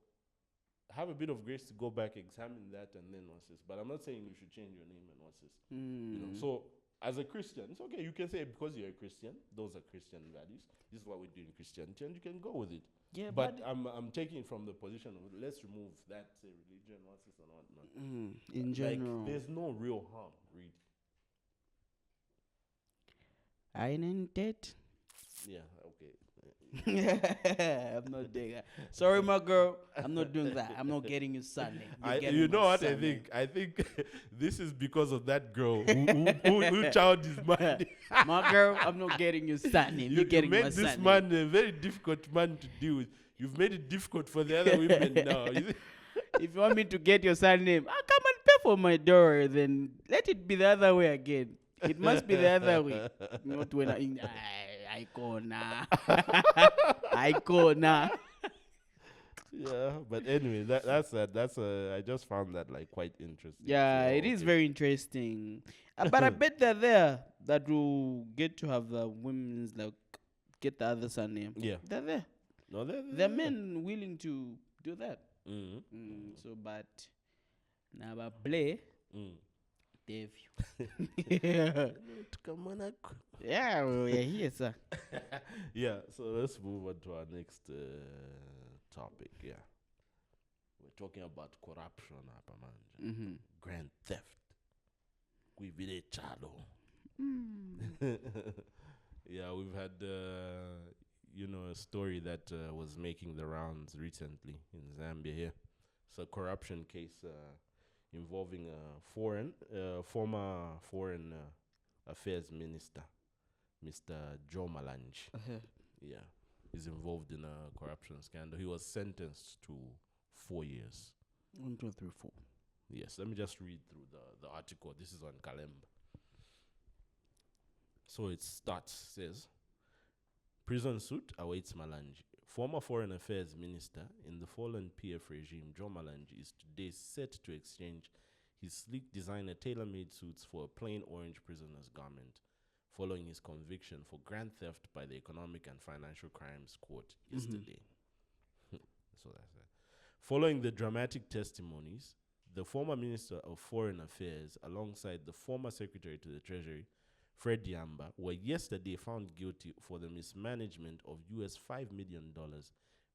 Speaker 1: have a bit of grace to go back, examine that, and then what's this. But I'm not saying you should change your name and what's this. You know, so as a Christian, it's okay. You can say because you're a Christian, those are Christian values. This is what we do in Christianity, and you can go with it. Yeah, but I'm taking from the position of let's remove that religion, what's this and whatnot.
Speaker 2: In general,
Speaker 1: there's no real harm, really.
Speaker 2: I ain't dead.
Speaker 1: Yeah, okay.
Speaker 2: I'm not doing that. Sorry, my girl. I'm not doing that. I'm not getting your surname.
Speaker 1: You know what surname. I think this is because of that girl who child is mine.
Speaker 2: My girl, I'm not getting your surname. You're getting my surname. You made this
Speaker 1: man a very difficult man to deal with. You've made it difficult for the other women now.
Speaker 2: If you want me to get your surname, I'll come and pay for my door. Then let it be the other way again. It must be the other way. Not when Icona.
Speaker 1: Yeah, but anyway, that's I just found that like quite interesting.
Speaker 2: Yeah, it is very interesting. But I bet they're there that will get to have the women's like get the other surname.
Speaker 1: Yeah,
Speaker 2: they're there.
Speaker 1: No,
Speaker 2: they're men willing to do that. So, but now, play. Dave. Yeah, we're here, sir.
Speaker 1: Yeah, so let's move on to our next topic. Yeah, we're talking about corruption, grand theft. Yeah, we've had a story that was making the rounds recently in Zambia. Here, it's a corruption case involving a former foreign affairs minister, Mr. Joe Malanji. Yeah, he's involved in a corruption scandal. He was sentenced to 4 years.
Speaker 2: 1, 2, 3, 4.
Speaker 1: Yes, let me just read through the article. This is on Kalemba. So it starts, says, prison suit awaits Malanji. Former Foreign Affairs Minister in the fallen PF regime, Joe Malanji, is today set to exchange his sleek designer tailor-made suits for a plain orange prisoner's garment, following his conviction for grand theft by the Economic and Financial Crimes Court yesterday. So that's it. Following the dramatic testimonies, the former Minister of Foreign Affairs, alongside the former Secretary to the Treasury, Fred Yamba, were yesterday found guilty for the mismanagement of $5 million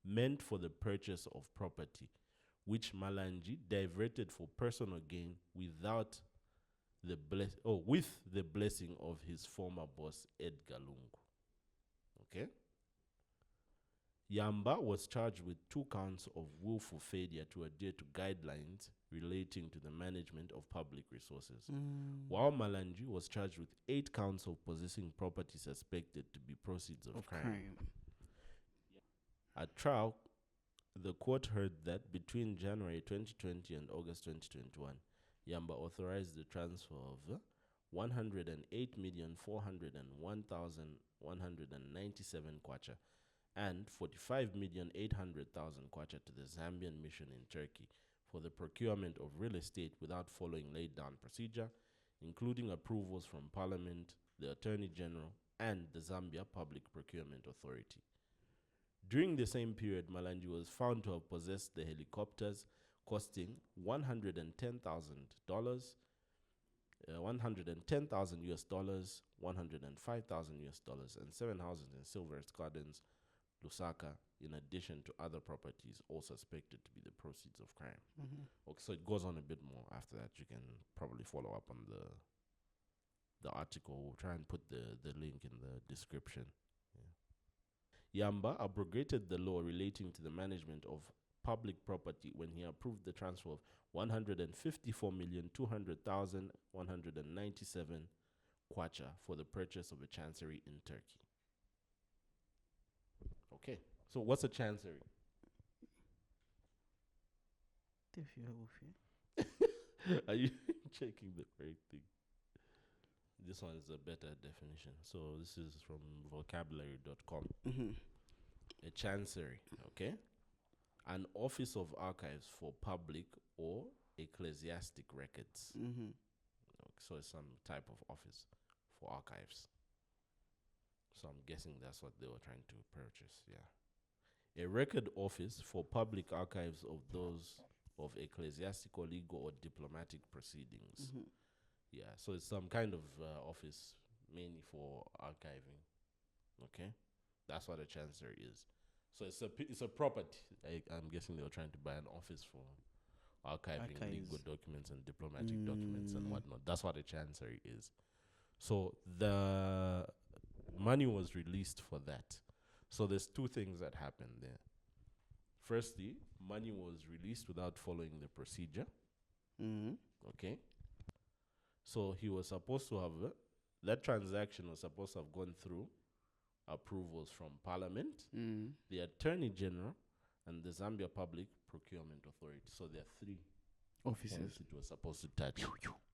Speaker 1: meant for the purchase of property, which Malanji diverted for personal gain without with the blessing of his former boss, Edgar Lungu. Okay? Yamba was charged with 2 counts of willful failure to adhere to guidelines relating to the management of public resources, while Malanji was charged with 8 counts of possessing property suspected to be proceeds of crime. At trial, the court heard that between January 2020 and August 2021, Yamba authorized the transfer of 108,401,197 kwacha and 45,800,000 kwacha to the Zambian mission in Turkey for the procurement of real estate without following laid-down procedure, including approvals from Parliament, the Attorney General, and the Zambia Public Procurement Authority. During the same period, Malanji was found to have possessed the helicopters costing $110,000, $110,000, $105,000, and 7 houses in Silver's Gardens, Lusaka, in addition to other properties all suspected to be the proceeds of crime. Okay, so it goes on a bit more after that. You can probably follow up on the article. We'll try and put the link in the description. Yamba abrogated the law relating to the management of public property when he approved the transfer of 154,200,197 kwacha for the purchase of a chancery in Turkey. Okay, So what's a chancery? Are you checking the correct thing? This one is a better definition. So this is from vocabulary.com. A chancery, okay? An office of archives for public or ecclesiastic records. So it's some type of office for archives. So I'm guessing that's what they were trying to purchase, yeah. A record office for public archives of those of ecclesiastical, legal, or diplomatic proceedings. Yeah, so it's some kind of office mainly for archiving. Okay, that's what a chancery is. So it's a property. I'm guessing they were trying to buy an office for archiving legal documents and diplomatic documents and whatnot. That's what a chancery is. So the money was released for that. So there's two things that happened there. Firstly, money was released without following the procedure. Okay. So he was supposed to have, that transaction was supposed to have gone through approvals from Parliament, the Attorney General, and the Zambia Public Procurement Authority. So there are three offices it was supposed to touch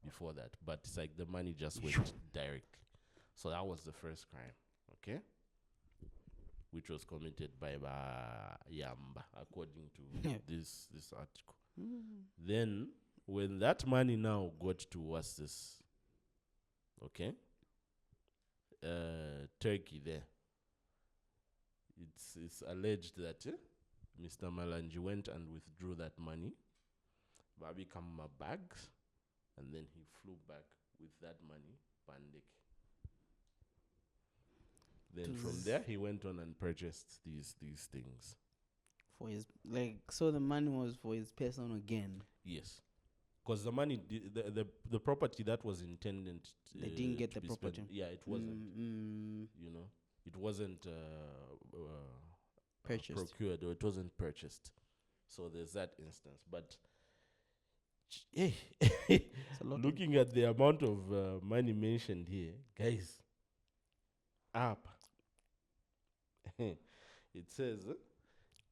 Speaker 1: before that. But it's like the money just went directly. So that was the first crime, okay? Which was committed by Yamba, according to this article. Then, when that money now got to what's this? Okay? Turkey there. It's alleged that Mr. Malanji went and withdrew that money, Babi Kama bags, and then he flew back with that money, Pandek. Then from there, he went on and purchased these things.
Speaker 2: For his, so the money was for his personal gain.
Speaker 1: Yes. Because the money, the property that was intended,
Speaker 2: they didn't get the property.
Speaker 1: Spent, yeah, it wasn't. You know, it wasn't
Speaker 2: purchased,
Speaker 1: procured, or it wasn't purchased. So there's that instance. But hey, looking at the amount of money mentioned here, guys, up. It says.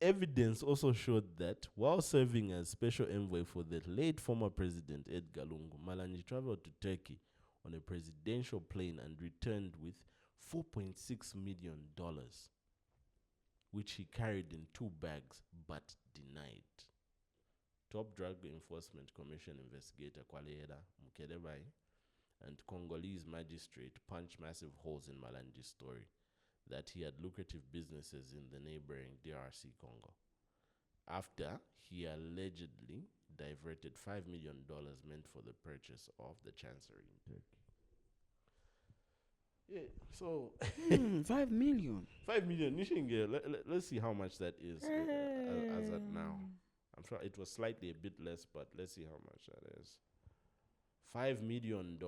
Speaker 1: Evidence also showed that while serving as special envoy for the late former president Edgar Lungu, Malanji traveled to Turkey on a presidential plane and returned with $4.6 million, which he carried in 2 bags but denied. Top Drug Enforcement Commission investigator Kwaleda Mukedebai and Congolese magistrate punched massive holes in Malanji's story that he had lucrative businesses in the neighboring DRC Congo, after he allegedly diverted $5 million meant for the purchase of the chancery in Turkey. Yeah, so
Speaker 2: 5 million.
Speaker 1: 5 million. Let's see how much that is as at now. I'm sure it was slightly a bit less, but let's see how much that is. $5 million.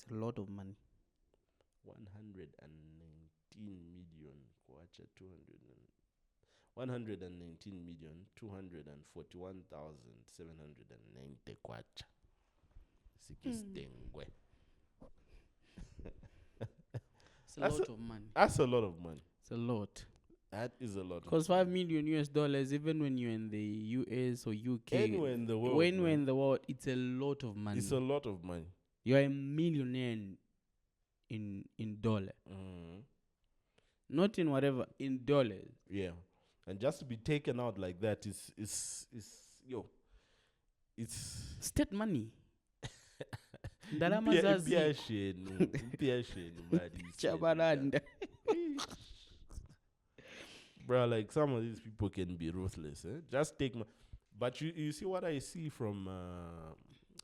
Speaker 2: It's a lot of money.
Speaker 1: 119 million. 119 million 241,790 kwacha. Sikistengwe.
Speaker 2: It's a lot of money.
Speaker 1: That's a lot of money.
Speaker 2: It's a lot.
Speaker 1: That is a lot.
Speaker 2: Because $5 million US, even when you're in the US or UK,
Speaker 1: anywhere in the world,
Speaker 2: when we're in the world, it's a lot of money.
Speaker 1: It's a lot of money.
Speaker 2: You're a millionaire in dollar. Not in whatever, in dollars.
Speaker 1: Yeah. And just to be taken out like that is it's
Speaker 2: state money.
Speaker 1: Bro, like some of these people can be ruthless. Just take but you see what I see from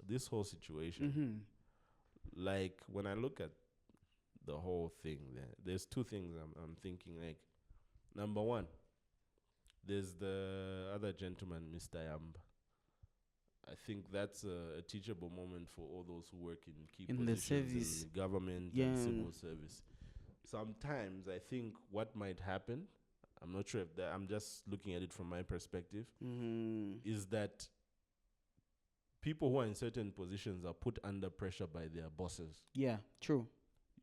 Speaker 1: this whole situation. Like when I look at the whole thing, there's two things I'm thinking. Like, number one, there's the other gentleman, Mr. Yamba. I think that's a teachable moment for all those who work in key positions in government and civil service. Sometimes I think what might happen, I'm not sure if that, I'm just looking at it from my perspective, is that people who are in certain positions are put under pressure by their bosses.
Speaker 2: Yeah, true.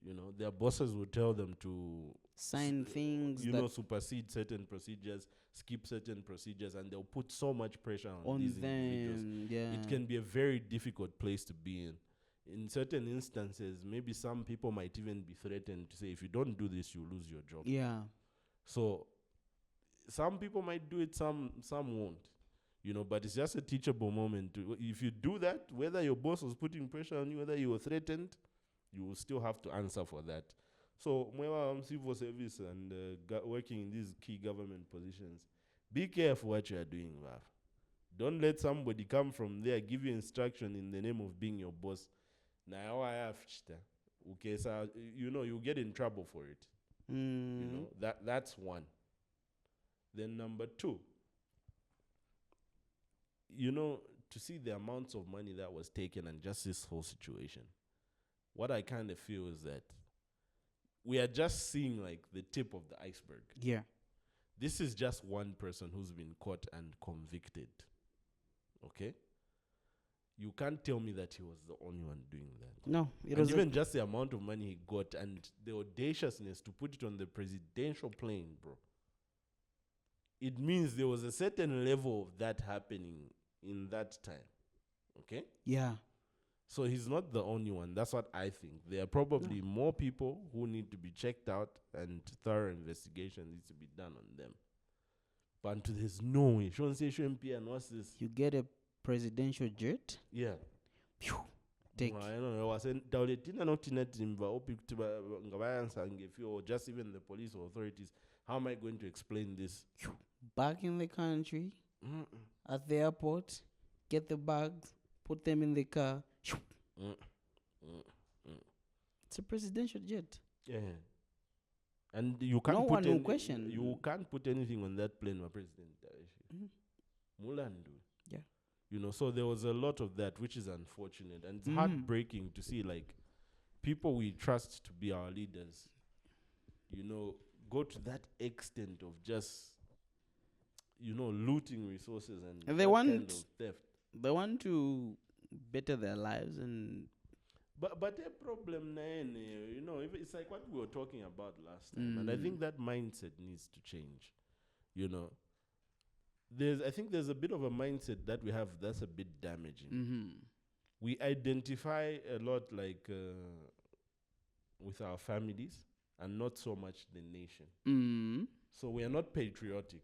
Speaker 1: You know, their bosses will tell them to
Speaker 2: sign things,
Speaker 1: supersede certain procedures, skip certain procedures, and they'll put so much pressure on these
Speaker 2: them.
Speaker 1: individuals.
Speaker 2: Yeah.
Speaker 1: It can be a very difficult place to be in. In certain instances, maybe some people might even be threatened to say, if you don't do this, you lose your job.
Speaker 2: Yeah.
Speaker 1: So some people might do it, some won't. You know, but it's just a teachable moment. If you do that, whether your boss was putting pressure on you, whether you were threatened, you will still have to answer for that. So, I'm civil service and working in these key government positions. Be careful what you are doing, Vav. Don't let somebody come from there, give you instruction in the name of being your boss. Now I have okay, so you get in trouble for it. You know, that's one. Then number two, to see the amounts of money that was taken and just this whole situation, what I kind of feel is that we are just seeing like the tip of the iceberg.
Speaker 2: Yeah.
Speaker 1: This is just one person who's been caught and convicted. Okay? You can't tell me that he was the only one doing that.
Speaker 2: No.
Speaker 1: And even just the amount of money he got and the audaciousness to put it on the presidential plane, bro. It means there was a certain level of that happening in that time. Okay?
Speaker 2: Yeah.
Speaker 1: So he's not the only one. That's what I think. There are probably more people who need to be checked out and thorough investigation needs to be done on them. But there's no way. And what's this?
Speaker 2: You get a presidential jet?
Speaker 1: Yeah.
Speaker 2: Phew. Take.
Speaker 1: I don't know. Or just even the police or authorities. How am I going to explain this?
Speaker 2: Back in the country, at the airport, get the bags, put them in the car. It's a presidential jet.
Speaker 1: Yeah. And you can't
Speaker 2: no
Speaker 1: put
Speaker 2: one will question.
Speaker 1: You can't put anything on that plane, my president. Mulandu.
Speaker 2: Yeah.
Speaker 1: You know, so there was a lot of that, which is unfortunate. And it's heartbreaking to see, like, people we trust to be our leaders, go to that extent of just, looting resources and
Speaker 2: they want
Speaker 1: kind of theft.
Speaker 2: They want to better their lives
Speaker 1: But the problem, it's like what we were talking about last time, and I think that mindset needs to change. I think there's a bit of a mindset that we have that's a bit damaging. We identify a lot like with our families and not so much the nation. So we are not patriotic.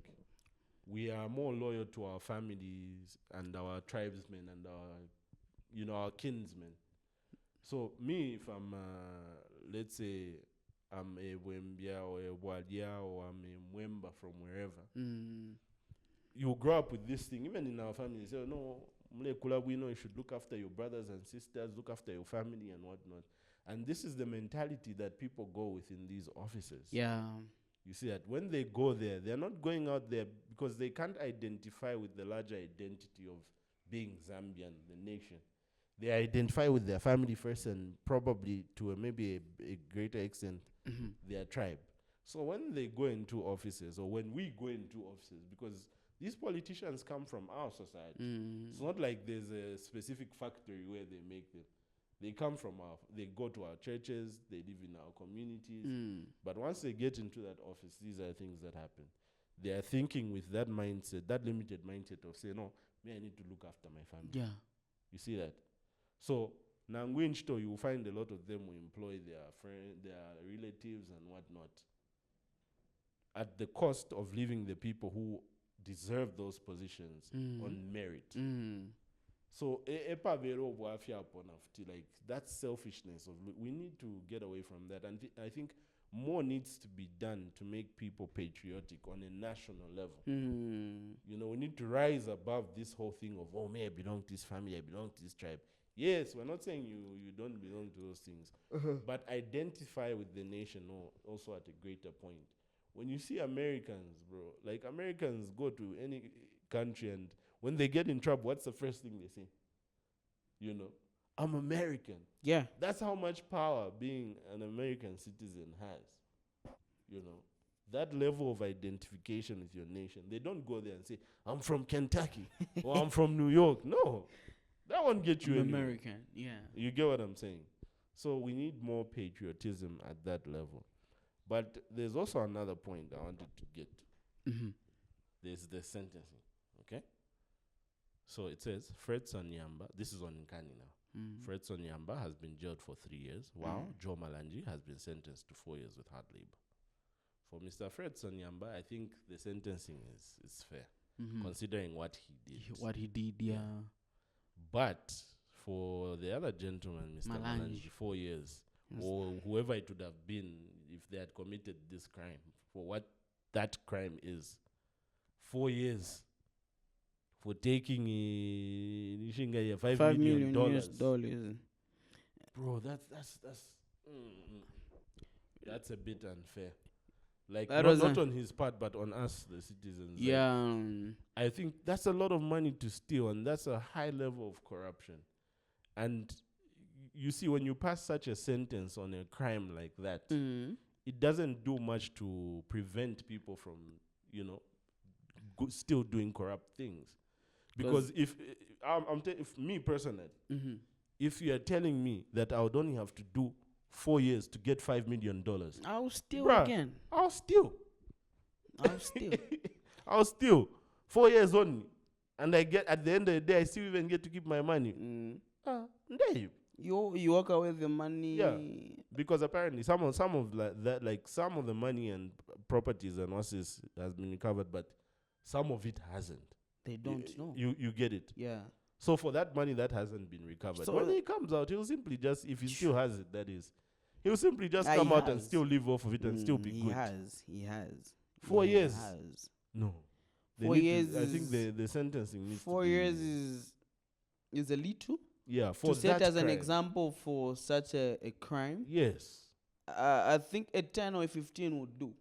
Speaker 1: We are more loyal to our families and our tribesmen and our kinsmen. So me, if I'm, let's say, I'm a Wembia or a Wadia or I'm a Mwemba from wherever, you grow up with this thing. Even in our family, you say, no, you should look after your brothers and sisters, look after your family and whatnot. And this is the mentality that people go with in these offices.
Speaker 2: Yeah.
Speaker 1: You see that when they go there, they're not going out there because they can't identify with the larger identity of being Zambian, the nation. They identify with their family first and probably to maybe a greater extent, their tribe. So when they go into offices or when we go into offices, because these politicians come from our society. It's not like there's a specific factory where they make them. They come from they go to our churches, they live in our communities. But once they get into that office, these are things that happen. They are thinking with that mindset, that limited mindset of saying, no, I need to look after my family.
Speaker 2: Yeah.
Speaker 1: You see that? So, Nangwinchto, you will find a lot of them who employ their friends, their relatives and whatnot, at the cost of leaving the people who deserve those positions on merit. So, like that selfishness of we need to get away from that, and I think more needs to be done to make people patriotic on a national level. We need to rise above this whole thing of I belong to this family, I belong to this tribe. Yes, we're not saying you don't belong to those things, but identify with the nation also at a greater point. When you see Americans, bro, like Americans go to any country and when they get in trouble, what's the first thing they say? I'm American.
Speaker 2: Yeah.
Speaker 1: That's how much power being an American citizen has. That level of identification with your nation. They don't go there and say, I'm from Kentucky or I'm from New York. No. That won't get you anywhere.
Speaker 2: American, yeah.
Speaker 1: You get what I'm saying? So we need more patriotism at that level. But there's also another point I wanted to get to. There's the sentencing, okay? So it says, Fred Sonyamba, this is on Nkani now. Fred Sonyamba has been jailed for 3 years, while Joe Malanji has been sentenced to 4 years with hard labor. For Mr. Fred Sonyamba, I think the sentencing is fair, considering what he did.
Speaker 2: Yeah.
Speaker 1: But for the other gentleman, Mr. Malanji, 4 years, or whoever it would have been if they had committed this crime, for what that crime is, 4 years for taking $5 million. Bro, that's a bit unfair. Like, not on his part, but on us, the citizens.
Speaker 2: Yeah.
Speaker 1: Like, I think that's a lot of money to steal, and that's a high level of corruption. And you see, when you pass such a sentence on a crime like that, it doesn't do much to prevent people from, still doing corrupt things. Because if me personally, if you are telling me that I would only have to do 4 years to get $5 million,
Speaker 2: I'll steal again.
Speaker 1: I'll steal. I'll steal 4 years only, and I get at the end of the day, I still even get to keep my money. There
Speaker 2: you walk away with the money.
Speaker 1: Yeah, because apparently some of that, like some of the money and properties and what has been recovered, but some of it hasn't.
Speaker 2: They don't know.
Speaker 1: You get it.
Speaker 2: Yeah.
Speaker 1: So for that money that hasn't been recovered, so when he comes out, he'll simply just, if he still has it, that is, he'll simply just come out and still live off of it and still be good.
Speaker 2: He has.
Speaker 1: 4 years.
Speaker 2: Has.
Speaker 1: No.
Speaker 2: 4 years.
Speaker 1: I think the sentencing needs
Speaker 2: 4 years is a little.
Speaker 1: Yeah, for
Speaker 2: to set
Speaker 1: that
Speaker 2: as an
Speaker 1: crime.
Speaker 2: example for such a crime.
Speaker 1: Yes.
Speaker 2: I think a 10 or a 15 would do.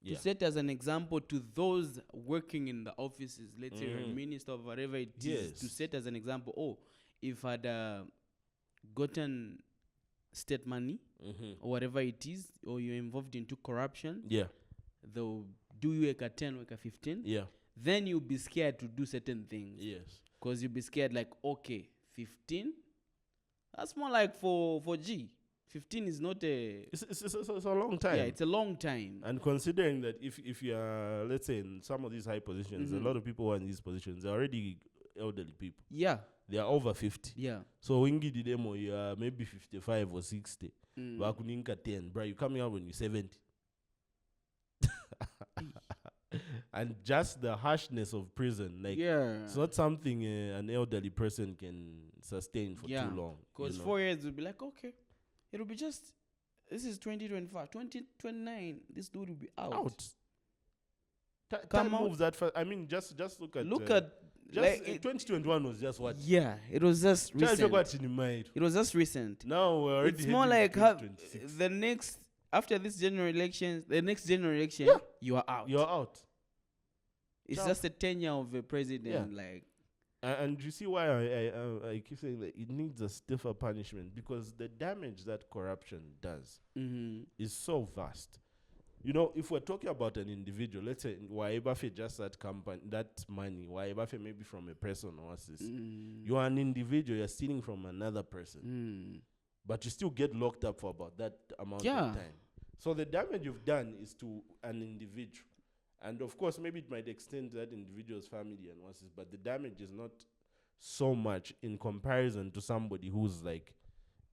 Speaker 1: Yeah.
Speaker 2: To set as an example to those working in the offices, let's say a minister or whatever it is, to set as an example, if I'd gotten state money or whatever it is, or you're involved into corruption, they'll do you like a 10 or like a 15.
Speaker 1: Yeah.
Speaker 2: Then you'll be scared to do certain things.
Speaker 1: Yes.
Speaker 2: Because you'll be scared like, okay, 15? That's more like for G. 15 is not a...
Speaker 1: It's a long time.
Speaker 2: Yeah, it's a long time.
Speaker 1: And considering that if you are, let's say, in some of these high positions, a lot of people who are in these positions, they're already elderly people.
Speaker 2: Yeah.
Speaker 1: They are over 50.
Speaker 2: Yeah.
Speaker 1: So when you did demo, you are maybe 55 or 60. Wakuninka 10. Bro, you're coming out when you're 70. And just the harshness of prison, like, it's not something an elderly person can sustain for too long.
Speaker 2: Because 4 years will be like, okay, it'll be just, this is 2025, 2029, this dude will be out.
Speaker 1: Time moves that fast. I mean, just look at...
Speaker 2: like
Speaker 1: 2021 was just what?
Speaker 2: Yeah, it was just recent. It was just recent.
Speaker 1: Now we're already...
Speaker 2: It's more like the next... After this general elections, the next general election, you are out.
Speaker 1: You're out.
Speaker 2: It's just a tenure of a president, like.
Speaker 1: And you see why I keep saying that it needs a stiffer punishment, because the damage that corruption does is so vast. You know, if we're talking about an individual, let's say Waibafe just that company, that money, Waibafe maybe from a person or assist. You are an individual, you're stealing from another person. But you still get locked up for about that amount of time. So the damage you've done is to an individual. And of course, maybe it might extend to that individual's family and what's this, but the damage is not so much in comparison to somebody who's like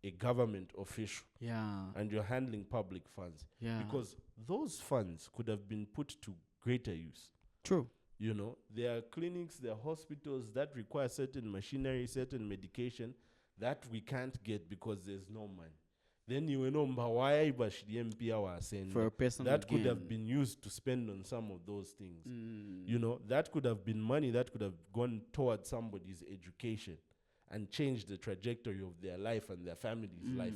Speaker 1: a government official.
Speaker 2: Yeah.
Speaker 1: And you're handling public funds.
Speaker 2: Yeah.
Speaker 1: Because those funds could have been put to greater use.
Speaker 2: True.
Speaker 1: You know, there are clinics, there are hospitals that require certain machinery, certain medication that we can't get because there's no money. Then you know why MP was saying
Speaker 2: for a person
Speaker 1: that could have been used to spend on some of those things. You know, that could have been money that could have gone towards somebody's education and changed the trajectory of their life and their family's life.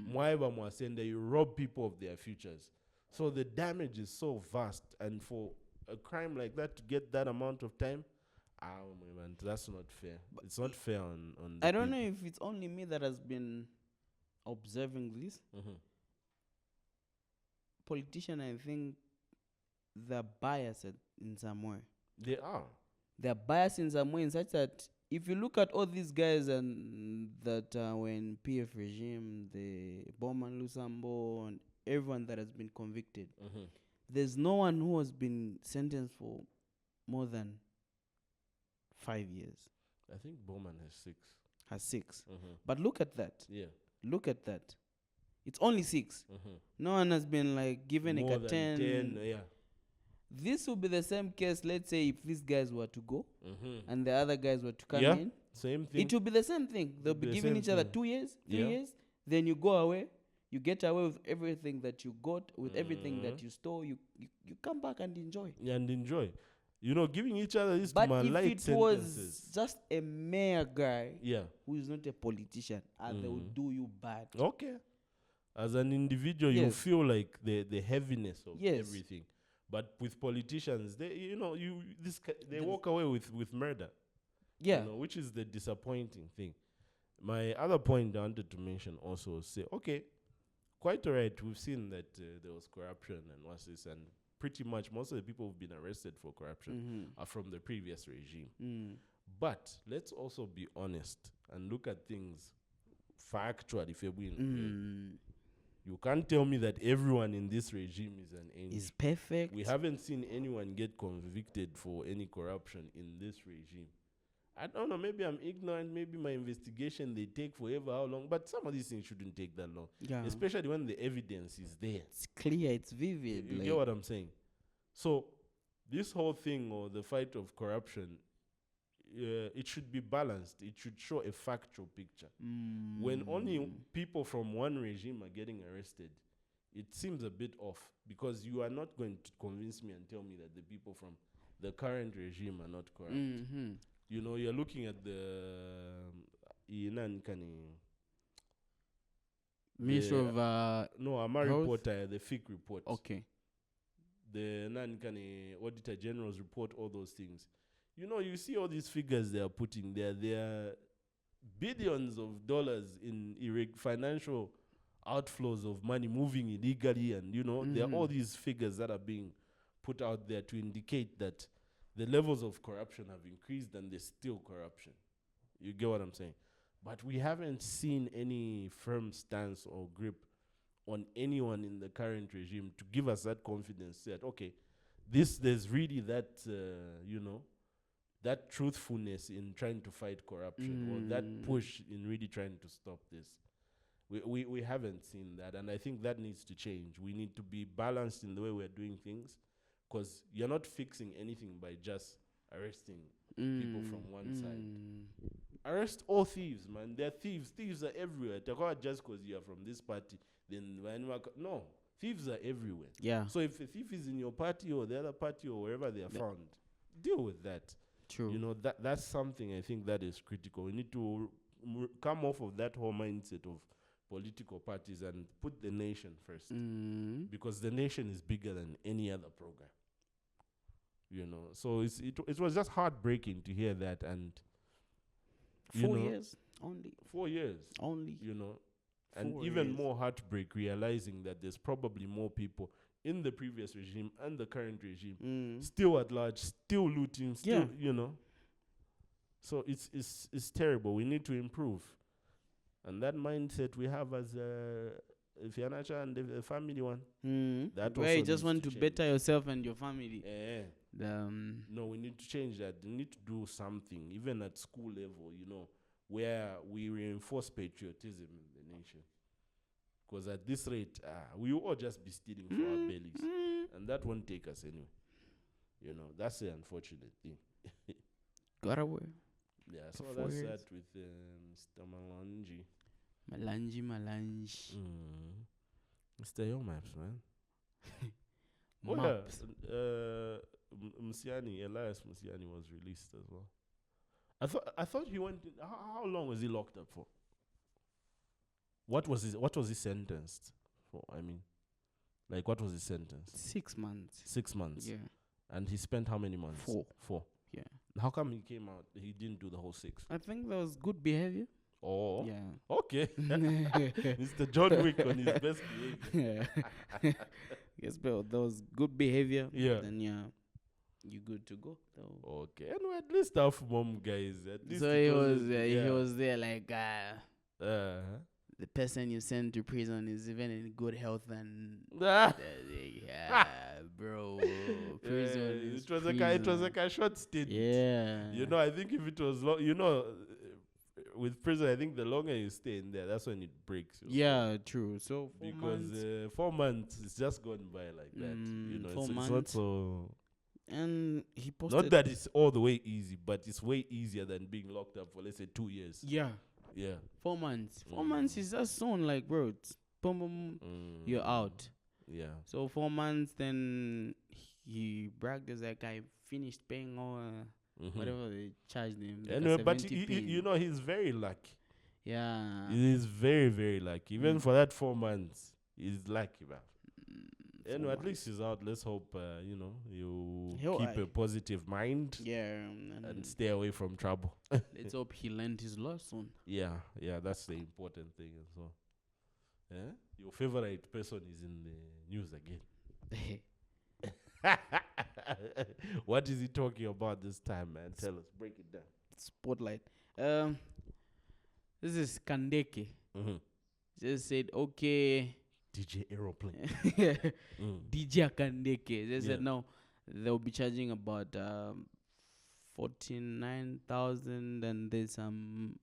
Speaker 1: Mwaiba was saying that you rob people of their futures. So the damage is so vast, and for a crime like that to get that amount of time, man, that's not fair. But it's not fair on the
Speaker 2: I don't know if it's only me that has been observing this. Politicians, I think, they're biased in some way.
Speaker 1: They are.
Speaker 2: They're biased in some way in such that if you look at all these guys and that when PF regime, the Bowman Lusambo, and everyone that has been convicted, there's no one who has been sentenced for more than 5 years.
Speaker 1: I think Bowman has 6.
Speaker 2: Has 6. But look at that.
Speaker 1: Yeah.
Speaker 2: Look at that. It's only 6. No one has been like given
Speaker 1: more
Speaker 2: a 10.
Speaker 1: Yeah.
Speaker 2: This will be the same case, let's say, if these guys were to go and the other guys were to come in.
Speaker 1: Same thing.
Speaker 2: It will be the same thing. They'll be giving each other 2 years, 3 years. Then you go away. You get away with everything that you got, with everything that you stole. You come back and enjoy.
Speaker 1: Yeah, and enjoy. You know, giving each other this
Speaker 2: but
Speaker 1: light
Speaker 2: if it
Speaker 1: sentences.
Speaker 2: was just a mayor guy who is not a politician, and they will do you bad.
Speaker 1: Okay. As an individual, you feel like the heaviness of everything. But with politicians, they walk away with murder.
Speaker 2: Yeah.
Speaker 1: You know, which is the disappointing thing. My other point I wanted to mention also was say, okay, quite all right, we've seen that there was corruption and what's this, and pretty much most of the people who've been arrested for corruption are from the previous regime. But let's also be honest and look at things factually. You can't tell me that everyone in this regime is an angel.
Speaker 2: Is perfect.
Speaker 1: We haven't seen anyone get convicted for any corruption in this regime. I don't know, maybe I'm ignorant, maybe my investigation, they take forever, how long, but some of these things shouldn't take that long. Yeah. Especially when the evidence is there.
Speaker 2: It's clear, it's vivid.
Speaker 1: You get what I'm saying? So, this whole thing, or the fight of corruption, it should be balanced. It should show a factual picture. When only people from one regime are getting arrested, it seems a bit off, because you are not going to convince me and tell me that the people from the current regime are not corrupt. You know, you're looking at the
Speaker 2: Minister of
Speaker 1: Amari Reporter, the FIC report.
Speaker 2: Okay.
Speaker 1: The Auditor General's report, all those things. You know, you see all these figures they are putting there. There are billions of dollars in financial outflows of money moving illegally, and there are all these figures that are being put out there to indicate that the levels of corruption have increased and there's still corruption. You get what I'm saying? But we haven't seen any firm stance or grip on anyone in the current regime to give us that confidence that, okay, there's really that, that truthfulness in trying to fight corruption, or that push in really trying to stop this. We haven't seen that, and I think that needs to change. We need to be balanced in the way we're doing things, because you're not fixing anything by just arresting people from one side. Arrest all thieves, man. They're thieves. Thieves are everywhere. Just because you are from this party, then no, thieves are everywhere.
Speaker 2: Yeah.
Speaker 1: So if a thief is in your party or the other party or wherever they are found, deal with that.
Speaker 2: True.
Speaker 1: You know, that's something I think that is critical. We need to come off of that whole mindset of political parties and put the nation first, because the nation is bigger than any other program. You know, so it was just heartbreaking to hear that, and
Speaker 2: 4 years only.
Speaker 1: 4 years
Speaker 2: only.
Speaker 1: You know, and even more heartbreak realizing that there's probably more people in the previous regime and the current regime still at large, still looting, still So it's terrible. We need to improve, and that mindset we have as Fianacha and the family one. That
Speaker 2: where you just want to better yourself and your family.
Speaker 1: No, we need to change that. We need to do something, even at school level, where we reinforce patriotism in the nation. Because at this rate, we will all just be stealing for our bellies. And that won't take us anywhere. That's the unfortunate thing.
Speaker 2: Got away.
Speaker 1: Yeah, so that's that with Mr. Malanji.
Speaker 2: Malanji.
Speaker 1: Mr. Yo Maps, man.
Speaker 2: Maps.
Speaker 1: Musiyani, Elias Musiyani was released as well. I thought he went. How long was he locked up for? What was he sentenced for? I mean, like, what was his sentence?
Speaker 2: 6 months.
Speaker 1: 6 months.
Speaker 2: Yeah.
Speaker 1: And he spent how many months?
Speaker 2: 4. Yeah.
Speaker 1: How come he came out? He didn't do the whole 6.
Speaker 2: I think that was good behavior.
Speaker 1: Oh.
Speaker 2: Yeah.
Speaker 1: Okay. Mr. John Wick on his best behavior.
Speaker 2: Yes, but that was good behavior.
Speaker 1: Yeah.
Speaker 2: Then you good to go. So.
Speaker 1: Okay, and at least our mom guys. At least
Speaker 2: So he was there like
Speaker 1: uh
Speaker 2: the person you send to prison is even in good health and
Speaker 1: Ah.
Speaker 2: bro, prison is
Speaker 1: It was
Speaker 2: prison.
Speaker 1: like a short stint.
Speaker 2: Yeah.
Speaker 1: You know, I think if it was long, with prison, I think the longer you stay in there, that's when it breaks.
Speaker 2: Yeah, true. So 4
Speaker 1: because
Speaker 2: months.
Speaker 1: 4 months, it's just gone by like that. You know,
Speaker 2: 4
Speaker 1: it's
Speaker 2: months.
Speaker 1: not so.
Speaker 2: And he posted.
Speaker 1: Not that it's all the way easy, but it's way easier than being locked up for, let's say, 2 years.
Speaker 2: Yeah.
Speaker 1: Yeah.
Speaker 2: 4 months. 4 months is just soon, like, bro. It's boom, boom, you're out.
Speaker 1: Yeah.
Speaker 2: So 4 months, then he bragged as like I finished paying all whatever they charged him. Like
Speaker 1: Anyway, but he's very lucky.
Speaker 2: Yeah.
Speaker 1: He's very, very lucky. Even for that 4 months, he's lucky, man. Anyway, at least he's out. Let's hope, you keep a positive mind.
Speaker 2: Yeah.
Speaker 1: And stay away from trouble.
Speaker 2: Let's hope he learned his lesson.
Speaker 1: Yeah, that's the important thing as well. Yeah? Your favorite person is in the news again. What is he talking about this time, man? Tell us. Break it down.
Speaker 2: Spotlight. This is Kandeke. Just said, okay.
Speaker 1: DJ Aeroplane.
Speaker 2: DJ Kandeke. They said, no, they'll be charging about 49,000 and there's some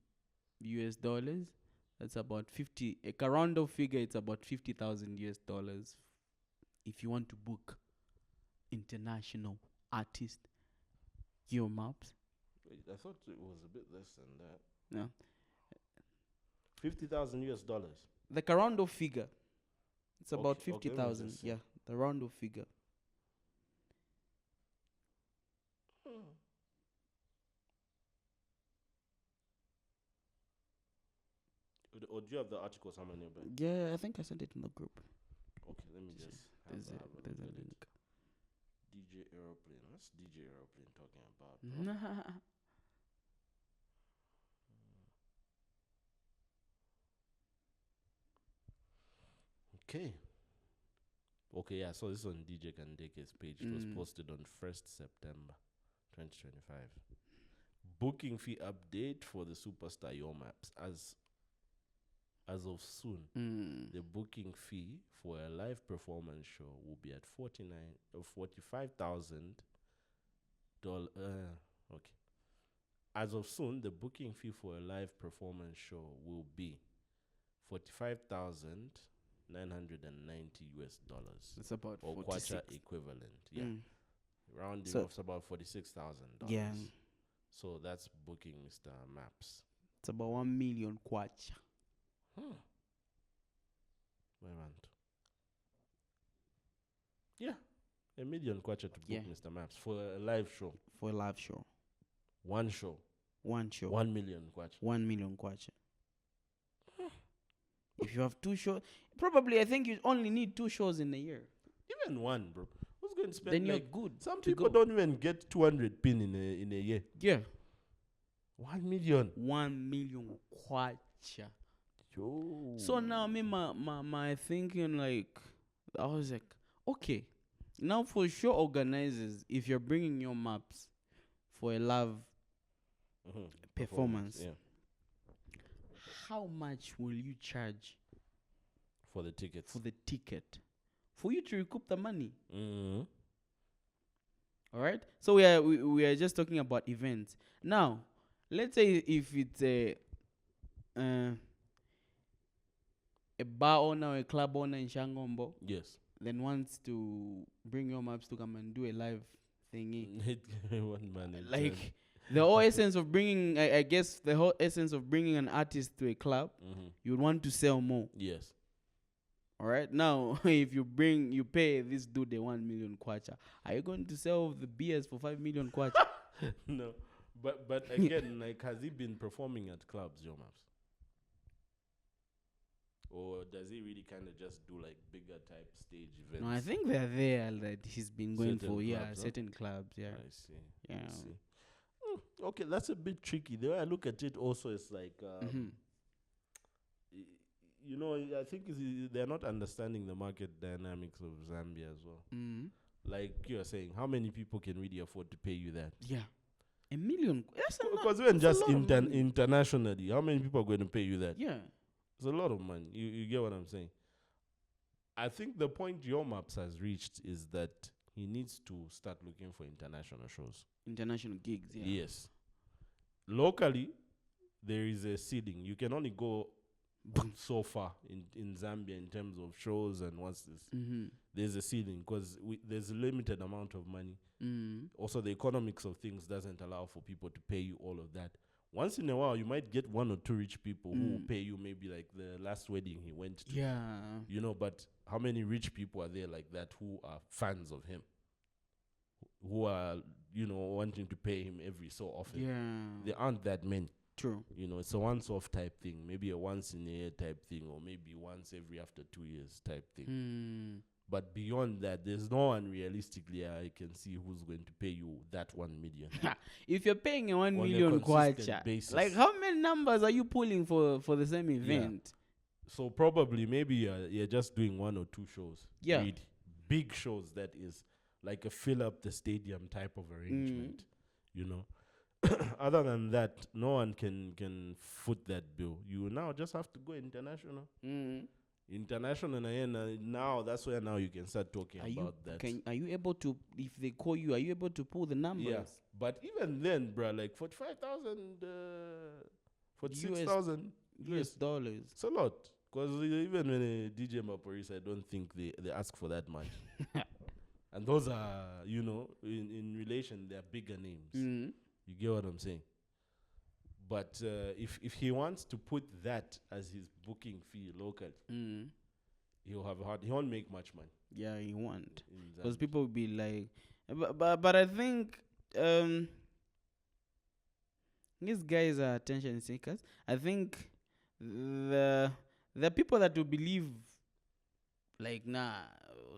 Speaker 2: US dollars. That's about 50. A round figure, it's about 50,000 US dollars if you want to book international artist your maps.
Speaker 1: Wait, I thought it was a bit less than that.
Speaker 2: No.
Speaker 1: 50,000 US dollars.
Speaker 2: The Carando figure. It's about 50,000. Yeah, the Rondo figure.
Speaker 1: Or do you have the article somewhere nearby?
Speaker 2: Yeah, I think I sent it in the group.
Speaker 1: Okay, let me just.
Speaker 2: There's a link.
Speaker 1: DJ Aeroplane. What's DJ Aeroplane talking about? Okay, yeah, so this is on DJ Kandeke's page. It was posted on 1st September 2025. Booking fee update for the superstar Your Maps. As of soon, the booking fee for a live performance show will be at $45,000. Okay. As of soon, the booking fee for a live performance show will be $45,990 US dollars.
Speaker 2: It's about
Speaker 1: or
Speaker 2: 46.
Speaker 1: kwacha equivalent. Yeah. Rounding
Speaker 2: So
Speaker 1: off is about $46,000.
Speaker 2: Yeah.
Speaker 1: So that's booking Mr. Maps.
Speaker 2: It's about 1 million kwacha.
Speaker 1: Yeah. $1 million kwacha to book Mr. Maps for a live show.
Speaker 2: For a live show.
Speaker 1: One show.
Speaker 2: 1 show.
Speaker 1: 1 million kwacha.
Speaker 2: 1 million kwacha. If you have 2 shows, probably I think you only need 2 shows in a year.
Speaker 1: Even one, bro. Who's going to spend?
Speaker 2: Then you're good.
Speaker 1: Some people don't even get 200 pin in a year.
Speaker 2: Yeah.
Speaker 1: 1 million.
Speaker 2: 1 million kwacha.
Speaker 1: Yo.
Speaker 2: So now my thinking, like, I was like, okay, now for show organizers, if you're bringing your maps for a live performance, how much will you charge
Speaker 1: for the tickets?
Speaker 2: For you to recoup the money. All right. So we are just talking about events. Now, let's say if it's a bar owner or a club owner in Shangombo,
Speaker 1: yes,
Speaker 2: then wants to bring your maps to come and do a live thingy.
Speaker 1: One man
Speaker 2: like the whole essence of bringing, I guess, the whole essence of bringing an artist to a club, you would want to sell more.
Speaker 1: Yes.
Speaker 2: All right. Now, if you pay this dude the 1 million kwacha, are you going to sell the beers for 5 million kwacha?
Speaker 1: No. But again, like, has he been performing at clubs, Your Maps? Or does he really kind of just do like bigger type stage events?
Speaker 2: No, I think they're there that he's been going
Speaker 1: Certain
Speaker 2: for,
Speaker 1: clubs,
Speaker 2: certain clubs, yeah.
Speaker 1: I see.
Speaker 2: Yeah.
Speaker 1: I see. Okay, that's a bit tricky. The way I look at it also is like, I think they're not understanding the market dynamics of Zambia as well. like you're saying, how many people can really afford to pay you that?
Speaker 2: Yeah. $1 million. That's a lot.
Speaker 1: Because even
Speaker 2: That's
Speaker 1: just
Speaker 2: a lot of money.
Speaker 1: internationally, how many people are going to pay you that?
Speaker 2: Yeah.
Speaker 1: It's a lot of money. You get what I'm saying? I think the point Your Maps has reached is that he needs to start looking for international shows.
Speaker 2: International gigs, yeah.
Speaker 1: Yes. Locally, there is a ceiling. You can only go so far in Zambia in terms of shows and what's this.
Speaker 2: Mm-hmm.
Speaker 1: There's a ceiling because there's a limited amount of money.
Speaker 2: Mm-hmm.
Speaker 1: Also, the economics of things doesn't allow for people to pay you all of that. Once in a while, you might get 1 or 2 rich people who will pay you, maybe like the last wedding he went to.
Speaker 2: Yeah.
Speaker 1: You know, but how many rich people are there like that who are fans of him? Who are, wanting to pay him every so often?
Speaker 2: Yeah.
Speaker 1: There aren't that many.
Speaker 2: True.
Speaker 1: It's a once-off type thing. Maybe a once-in-a-year type thing, or maybe once every after 2 years type thing. But beyond that, there's no one realistically I can see who's going to pay you that 1 million.
Speaker 2: If you're paying a 1
Speaker 1: On a
Speaker 2: million
Speaker 1: consistent
Speaker 2: kwacha,
Speaker 1: basis.
Speaker 2: like how many numbers are you pulling for the same event?
Speaker 1: So probably maybe you're just doing 1 or 2 shows.
Speaker 2: Yeah.
Speaker 1: Really big shows, that is. Like a fill up the stadium type of arrangement. Other than that, no one can foot that bill. You now just have to go international. International, and now that's where now you can start talking about that.
Speaker 2: Are you able to, if they call you, are you able to pull the numbers?
Speaker 1: Yeah, but even then, bruh, like 45,000, 46,000
Speaker 2: US dollars.
Speaker 1: It's a lot. Because even when a DJ Maporisa, I don't think they ask for that much. And those are, in relation, they're bigger names. You get what I'm saying? But if he wants to put that as his booking fee locally, he'll have he won't make much money.
Speaker 2: Yeah, he won't. Because people will be like, but I think these guys are attention seekers. I think the people that will believe, like, nah.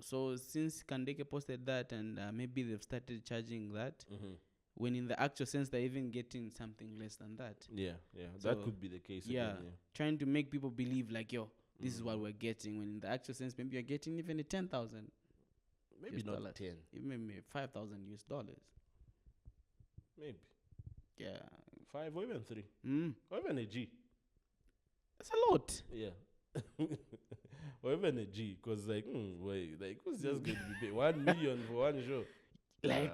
Speaker 2: So since Kandeke posted that, and maybe they've started charging that, when in the actual sense they're even getting something less than that.
Speaker 1: Yeah, so that could be the case.
Speaker 2: Yeah,
Speaker 1: again,
Speaker 2: trying to make people believe like, yo, this is what we're getting. When in the actual sense, maybe you're getting even a 10,000.
Speaker 1: Maybe not
Speaker 2: dollars.
Speaker 1: 10.
Speaker 2: Even maybe 5,000 US dollars.
Speaker 1: Maybe.
Speaker 2: Yeah.
Speaker 1: 5 or even 3. Or even a G.
Speaker 2: That's a lot.
Speaker 1: Yeah. Or even a G, because wait, like who's just going to be paid 1 million for one show?
Speaker 2: Like,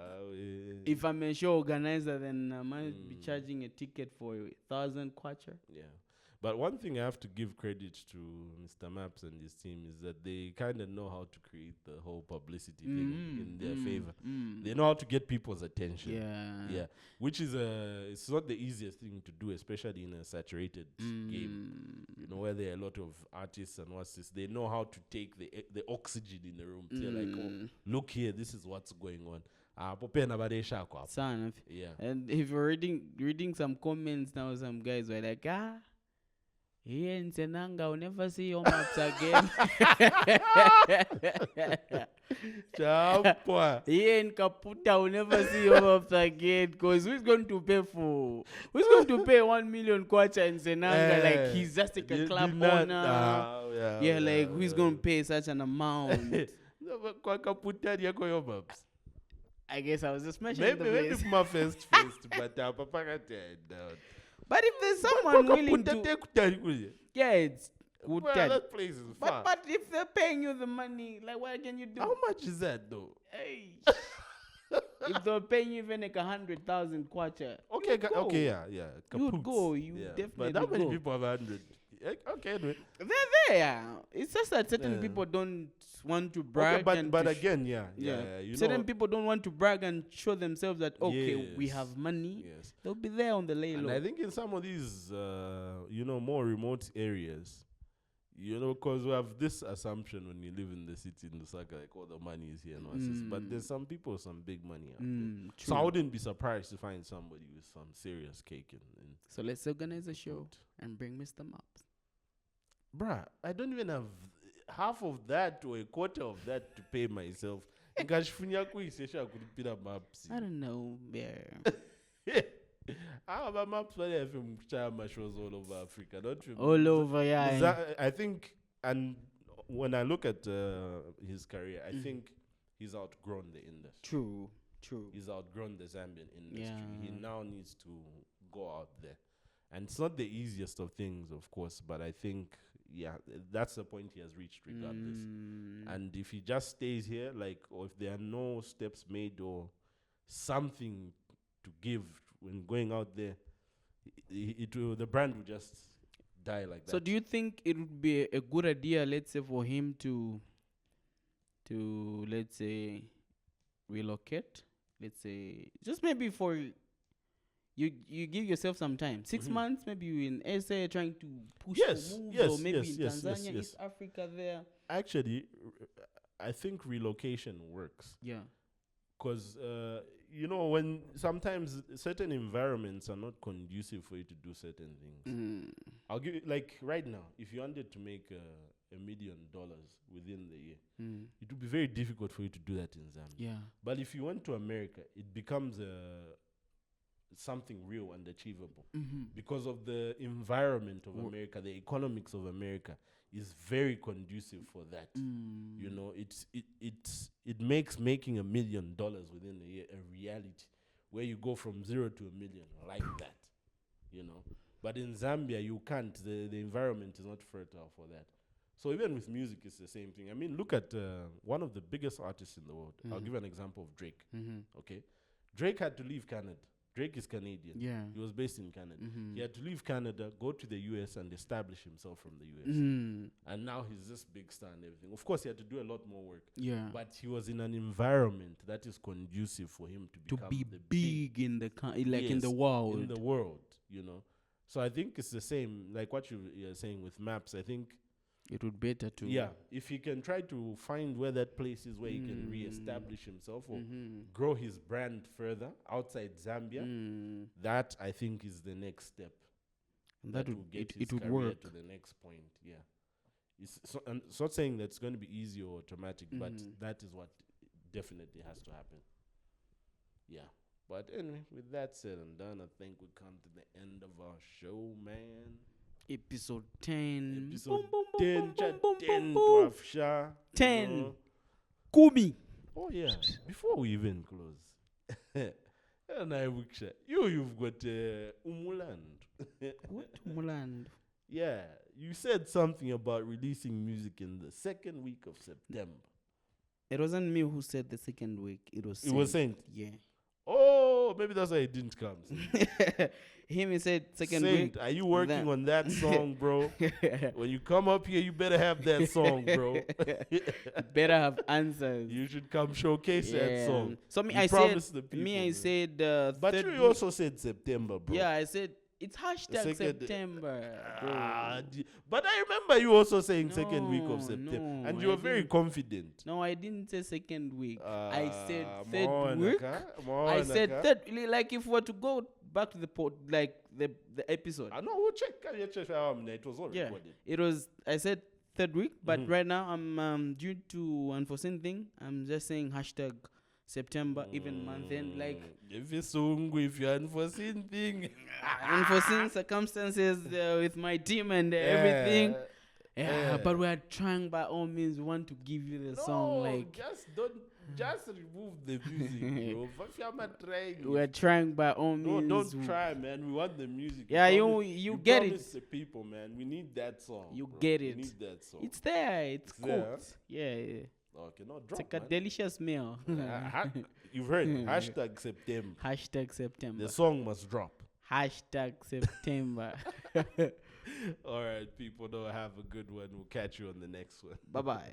Speaker 2: if I'm a show organizer, then I might be charging a ticket for 1,000 kwacha.
Speaker 1: Yeah. But one thing I have to give credit to Mr. Maps and his team is that they kind of know how to create the whole publicity thing in their favor. They know how to get people's attention. Yeah. Which is it's not the easiest thing to do, especially in a saturated game. Where there are a lot of artists and what's this. They know how to take the oxygen in the room. They're like, oh, look here, this is what's going on.
Speaker 2: Son,
Speaker 1: yeah.
Speaker 2: And if you're reading some comments now, some guys were like, here in Senanga, will never see your maps again. Here in Kaputa, will never see your maps again. Because who's going to pay 1 million kwacha in Senanga? Like, he's just like a club owner. Like, who's going to pay such an amount? I guess I was just mentioning the place.
Speaker 1: Maybe my first, but Papa can't down.
Speaker 2: But if there's someone willing to... Yeah, it's good.
Speaker 1: That place is far.
Speaker 2: But if they're paying you the money, like, what can you do?
Speaker 1: How much is that, though?
Speaker 2: Hey. If they're paying you even like 100,000 kwacha.
Speaker 1: Okay, yeah.
Speaker 2: You'd go. Definitely
Speaker 1: But how many
Speaker 2: go.
Speaker 1: people have 100? Okay, anyway.
Speaker 2: They're there. It's just that certain people don't want to brag.
Speaker 1: Okay, but again,
Speaker 2: certain people don't want to brag and show themselves that, we have money.
Speaker 1: Yes.
Speaker 2: They'll be there on the lay low.
Speaker 1: And I think in some of these, more remote areas, because we have this assumption when you live in the city in Lusaka, like all the money is here. But there's some people, some big money out there. So I wouldn't be surprised to find somebody with some serious cake.
Speaker 2: So let's organize a show and bring Mr. Maps.
Speaker 1: Bruh, I don't even have half of that or a quarter of that to pay myself. I
Speaker 2: don't know. Yeah.
Speaker 1: I have maps where I have shows all over Africa.
Speaker 2: All over, yeah.
Speaker 1: I think, and when I look at his career, I think he's outgrown the industry.
Speaker 2: True.
Speaker 1: He's outgrown the Zambian industry.
Speaker 2: Yeah.
Speaker 1: He now needs to go out there. And it's not the easiest of things, of course, but I think, that's the point he has reached regardless. And if he just stays here, or if there are no steps made or something to give when going out there, the brand will just die like that.
Speaker 2: So do you think it would be a good idea, let's say, for him to let's say, relocate? Let's say, just maybe for you give yourself some time, 6 months, maybe you in SA trying to push for moves, or maybe in Tanzania, East Africa there.
Speaker 1: Actually, I think relocation works.
Speaker 2: Yeah.
Speaker 1: Because, when sometimes certain environments are not conducive for you to do certain things. I'll give you, right now, if you wanted to make $1 million within the year, it would be very difficult for you to do that in Zambia.
Speaker 2: Yeah.
Speaker 1: But if you went to America, it becomes something real and achievable because of the environment of America. The economics of America is very conducive for that. It makes making $1 million within a year a reality, where you go from 0 to $1 million like that. But in Zambia, you can't. The environment is not fertile for that. So even with music, it's the same thing. I mean, look at one of the biggest artists in the world. I'll give an example of Drake. Okay, Drake had to leave Canada. Drake is Canadian.
Speaker 2: Yeah.
Speaker 1: He was based in Canada. He had to leave Canada, go to the US, and establish himself from the US. And now he's this big star and everything. Of course, he had to do a lot more work.
Speaker 2: Yeah.
Speaker 1: But he was in an environment that is conducive for him to become
Speaker 2: be big in the in the world.
Speaker 1: In the world, So I think it's the same, like what you're saying with maps. I think
Speaker 2: it would be better to.
Speaker 1: Yeah, if he can try to find where that place is where he can re-establish himself or grow his brand further outside Zambia, that I think is the next step.
Speaker 2: And that
Speaker 1: will get his
Speaker 2: it would
Speaker 1: career
Speaker 2: work
Speaker 1: to the next point. Yeah, and it's not saying that it's going to be easy or automatic, but that is what definitely has to happen. Yeah. But anyway, with that said and done, I think we come to the end of our show, man.
Speaker 2: Episode 10.
Speaker 1: Episode 10. 10.
Speaker 2: 10. Kumi.
Speaker 1: Oh, yeah. Before we even close. And you've got Umuland.
Speaker 2: What Umuland?
Speaker 1: Yeah. You said something about releasing music in the second week of September.
Speaker 2: It wasn't me who said the second week. It was Saint.
Speaker 1: It was Saint?
Speaker 2: Yeah.
Speaker 1: Oh, maybe that's why it didn't come.
Speaker 2: He said second
Speaker 1: Saint,
Speaker 2: week.
Speaker 1: are you working on that song, bro? When you come up here, you better have that song, bro.
Speaker 2: You better have answers.
Speaker 1: You should come showcase that song.
Speaker 2: So me,
Speaker 1: you
Speaker 2: I
Speaker 1: said.
Speaker 2: People, I said.
Speaker 1: But you also said September, bro.
Speaker 2: Yeah, I said it's hashtag September.
Speaker 1: But I remember you also saying second week of September, and you were very confident.
Speaker 2: No, I didn't say second week. I said third week. I said third. Like if we were to go back to the episode.
Speaker 1: No, we'll check. It was all recorded.
Speaker 2: It was. I said third week, but right now I'm due to unforeseen thing. I'm just saying hashtag September, even month end,
Speaker 1: if you're unforeseen thing,
Speaker 2: unforeseen circumstances with my team and everything. Yeah, but we're trying by all means. We want to give you the song.
Speaker 1: Just remove the music, bro. If you're not trying,
Speaker 2: we're trying by all means.
Speaker 1: No, don't try, man. We want the music.
Speaker 2: Yeah, you get it.
Speaker 1: The people, man. We need that song.
Speaker 2: You get it.
Speaker 1: We need that song.
Speaker 2: It's there. It's cooked. Yeah.
Speaker 1: Okay, no, drop,
Speaker 2: it's like a delicious meal.
Speaker 1: You've heard hashtag September.
Speaker 2: Hashtag September.
Speaker 1: The song must drop.
Speaker 2: Hashtag September.
Speaker 1: All right, people. Have a good one. We'll catch you on the next one.
Speaker 2: Bye-bye.